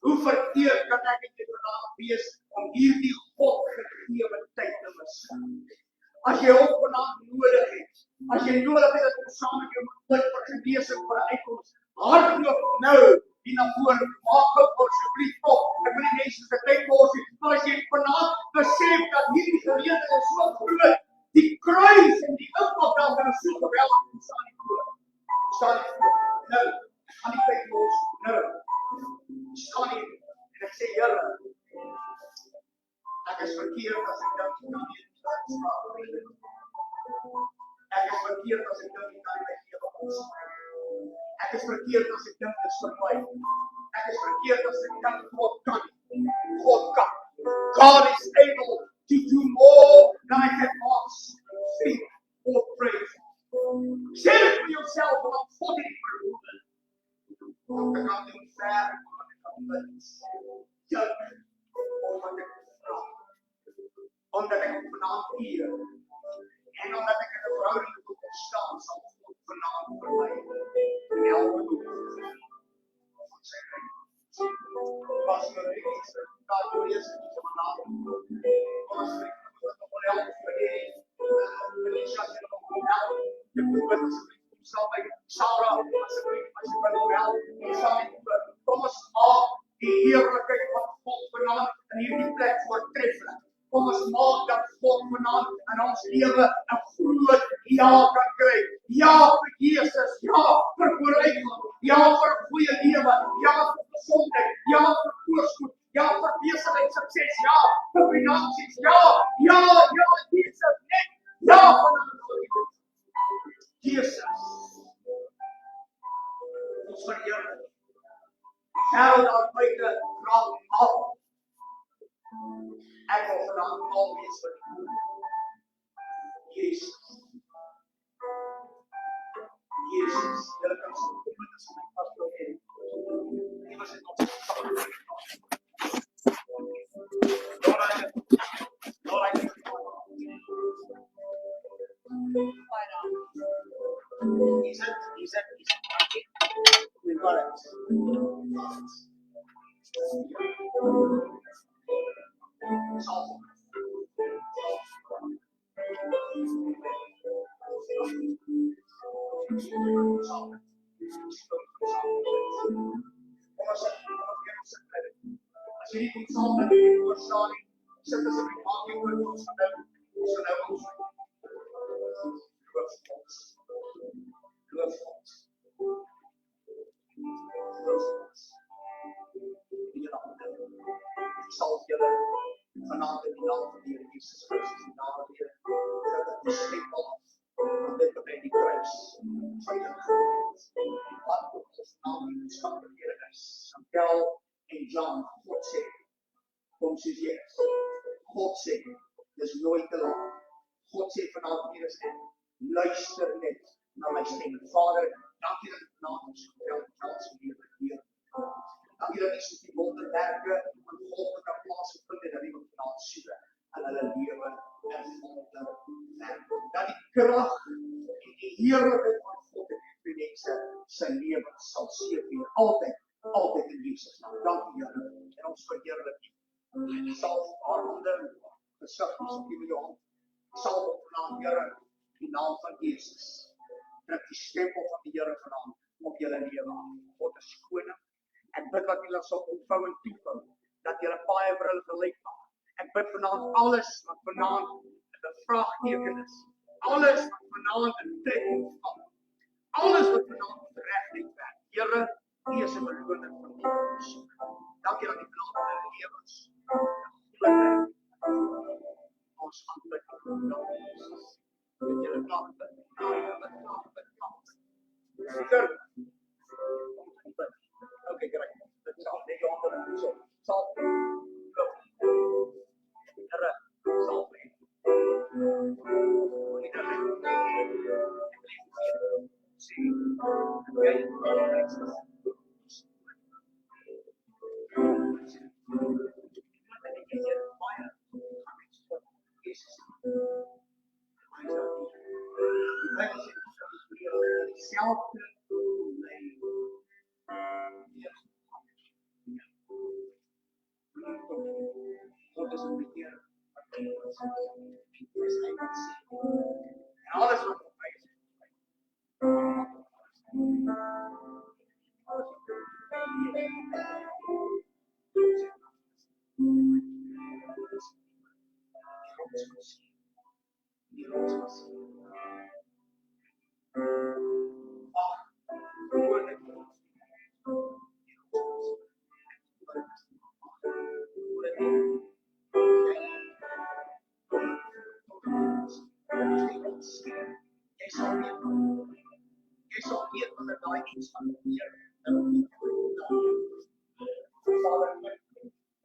Hoe verkeerd kan ek dit vanavond wees om hierdie God gegewe tyd te mis? As jy hom vanavond nodig het, as jy nodig het dat ons saam met jou moet bid vir genesing, vir 'n uitkoms, hardloop nou hier na vore, maak gou asseblief op. Ek wil nie mense se tyd mors nie, maar as jy vanavond besef dat hierdie geleentheid is so groot, die kruis en die impak daarvan is so geweldig, staan nie voor. Nou, aan die tyd mors, nou. Staan hier en ek sê, Here, ek is verkeerd as ek dink nie kan nie slaap. Ek is verkeerd as ek dink nie kan my lewe ontstaan. Ek is verkeerd as ek dink dit is verby. Ek is verkeerd as ek dink God kan. God kan. God is able to do more than I can ask, think, or pray. Say it for yourself and I'm fully proven. Ek kan nie ver omdat ek vanavond hier en omdat ek in 'n verhouding moet staan sal God vanavond vir my en elke doel van sy reis. Pas my reis, daar jou eerste iets vanavond. Pas my help vir die Felicia en om help. Jy moet bid asseblief om sal by Sarah asseblief as jy wil help. Kom ons maak die heerlikheid van God vanaand in hierdie plek voortreffelijk. Kom ons maak dat God vanaand in ons lewe 'n groot ja kan kry. Ja vir Jesus, ja vir vooruitgang, ja vir 'n goeie lewe, ja vir gesondheid, ja vir voorspoed, ja vir besigheid sukses, ja vir finansies, ja, Jesus, net ja Julle kan so kom met as my pastoor Erik. Die was dit ons Is it? We've got it. Salt. As jy kom saam met die oorsaai, sit as 'n making oor ons nou ons sal julle vanaand in die naam van die Here Jesus Christus die naam van die Here dat die stempel van dit wat hy die kruis van julle wat op ons naam in die skap van die Here is. Tel en John, God sê, kom soos jy is. God sê, dis nooit te laat. God sê vanaand hier is net, luister net na my stem. Vader, dankie dat ek vanaand ons vertel ons lewe hier. Dankie dat ons die wonderwerke aan God kan plaasvind en dat die vanaand soe en hulle lewe ervaar. Dat die krag en die heerlikheid van God en die mense sy lewe sal seëvier altyd in Jesus naam. Dankie Here en ons verheerlik U. Sal haar hande gesigtig op die hand. Sal op vanaand Here die naam van Jesus. Druk die stempel van die Here vanaand op julle lewe aan. God is koning. Ek bid dat julle sal ontvou en toevou, dat julle paai vir hulle gelyk maak. Ek bid vanaand alles wat vanaand 'n vraagteken is. Alles wat vanaand 'n teken vat. Alles wat vanaand reg nie werk. Here, U is 'n beloner van die soek. Dankie dat U vanaand in hulle lewens ons aanbid in die naam van Jesus. Dat julle klaar bid. Seker. Okay, great. Let's all take on the so salt. Here, salt. See. Okay. God is in beheer van alles wat my is. Jy sal weet wanneer daai iets van die Here Vader,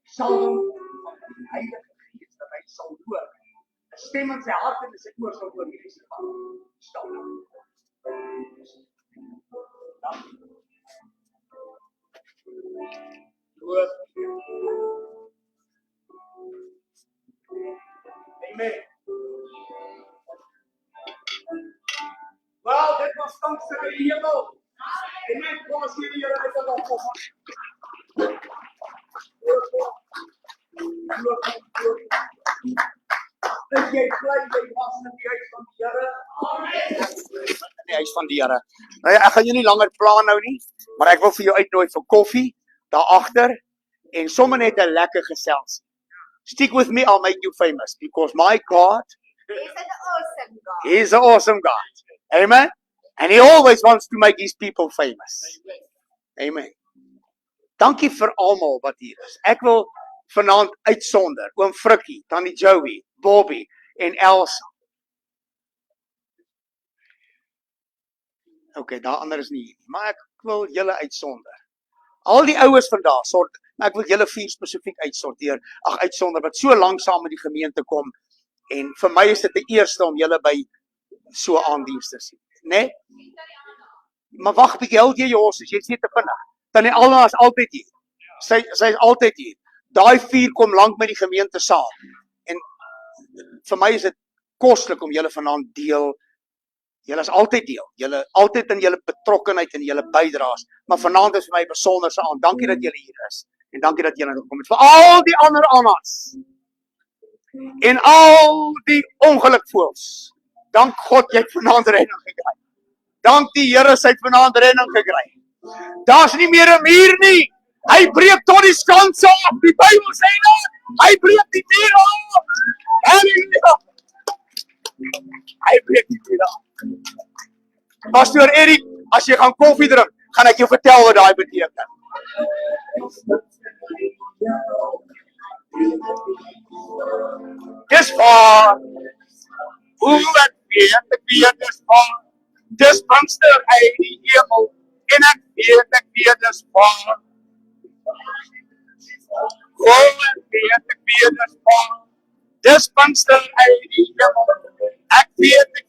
salwing van die Heilige Gees dat hy sal hoor. 'n Stem in sy hart en in sy oor sal hoor hierdie se van stap nou. Amen. Wel, dit was dankse die hemel. Amen. Kom ons hier die Here uit op ons. Is jy bly jy was in die huis van die Here? Amen. In die huis van die Here. Nou ja, ek gaan jou nie langer pla nou nie, maar ek wil vir jou uitnooi vir koffie daar agter en sommer net 'n lekker gesels. Stick with me, I'll make you famous because my God is an awesome God. Amen. And He always wants to make His people famous. Amen. Dankie vir almal wat hier is. Ek wil vanaand uitsonder oom Frikkie, tannie Joey, Bobby en Elsa. Okay, daar ander is nie hier nie, maar ek wil julle uitsonder. Al die oues vandag, ek wil julle 4 spesifiek uitsonder wat so lank saam met die gemeente kom en vir my is dit die eerste om julle by so aandiens te sien, né? Maar wag 'n bietjie, hou jy Jos, jy sê te vinnig. Tannie Alma is altyd hier. Sy is altyd hier. Daai vuur kom lank met die gemeente saam. En vir my is dit koslik om julle vanaand deel. Julle is altyd deel. Julle altyd in julle betrokkenheid en julle bydraes. Maar vanaand is vir my 'n besonderse aand. Dankie dat julle hier is. En dankie dat julle gekom het. Vir al die ander Annas. En al die ongelukvoels. Dank God jy het vanaand redding gekry. Dank die Here sy het vanaand redding gekry. Daar's nie meer 'n muur nie. Hy breek tot die skanse af. Die Bybel sê dit. Hy breek die muur af. Halleluja. Hy breek die muur af. Pastor Erik, as jy gaan koffie drink, gaan ek jou vertel wat daai beteken. Dis waar. Hoe ek weet dis waar. Dis Pinkster uit die hemel. En ek weet dis waar. Ek weet dis waar. Dis Pinkster uit die hemel. Ek weet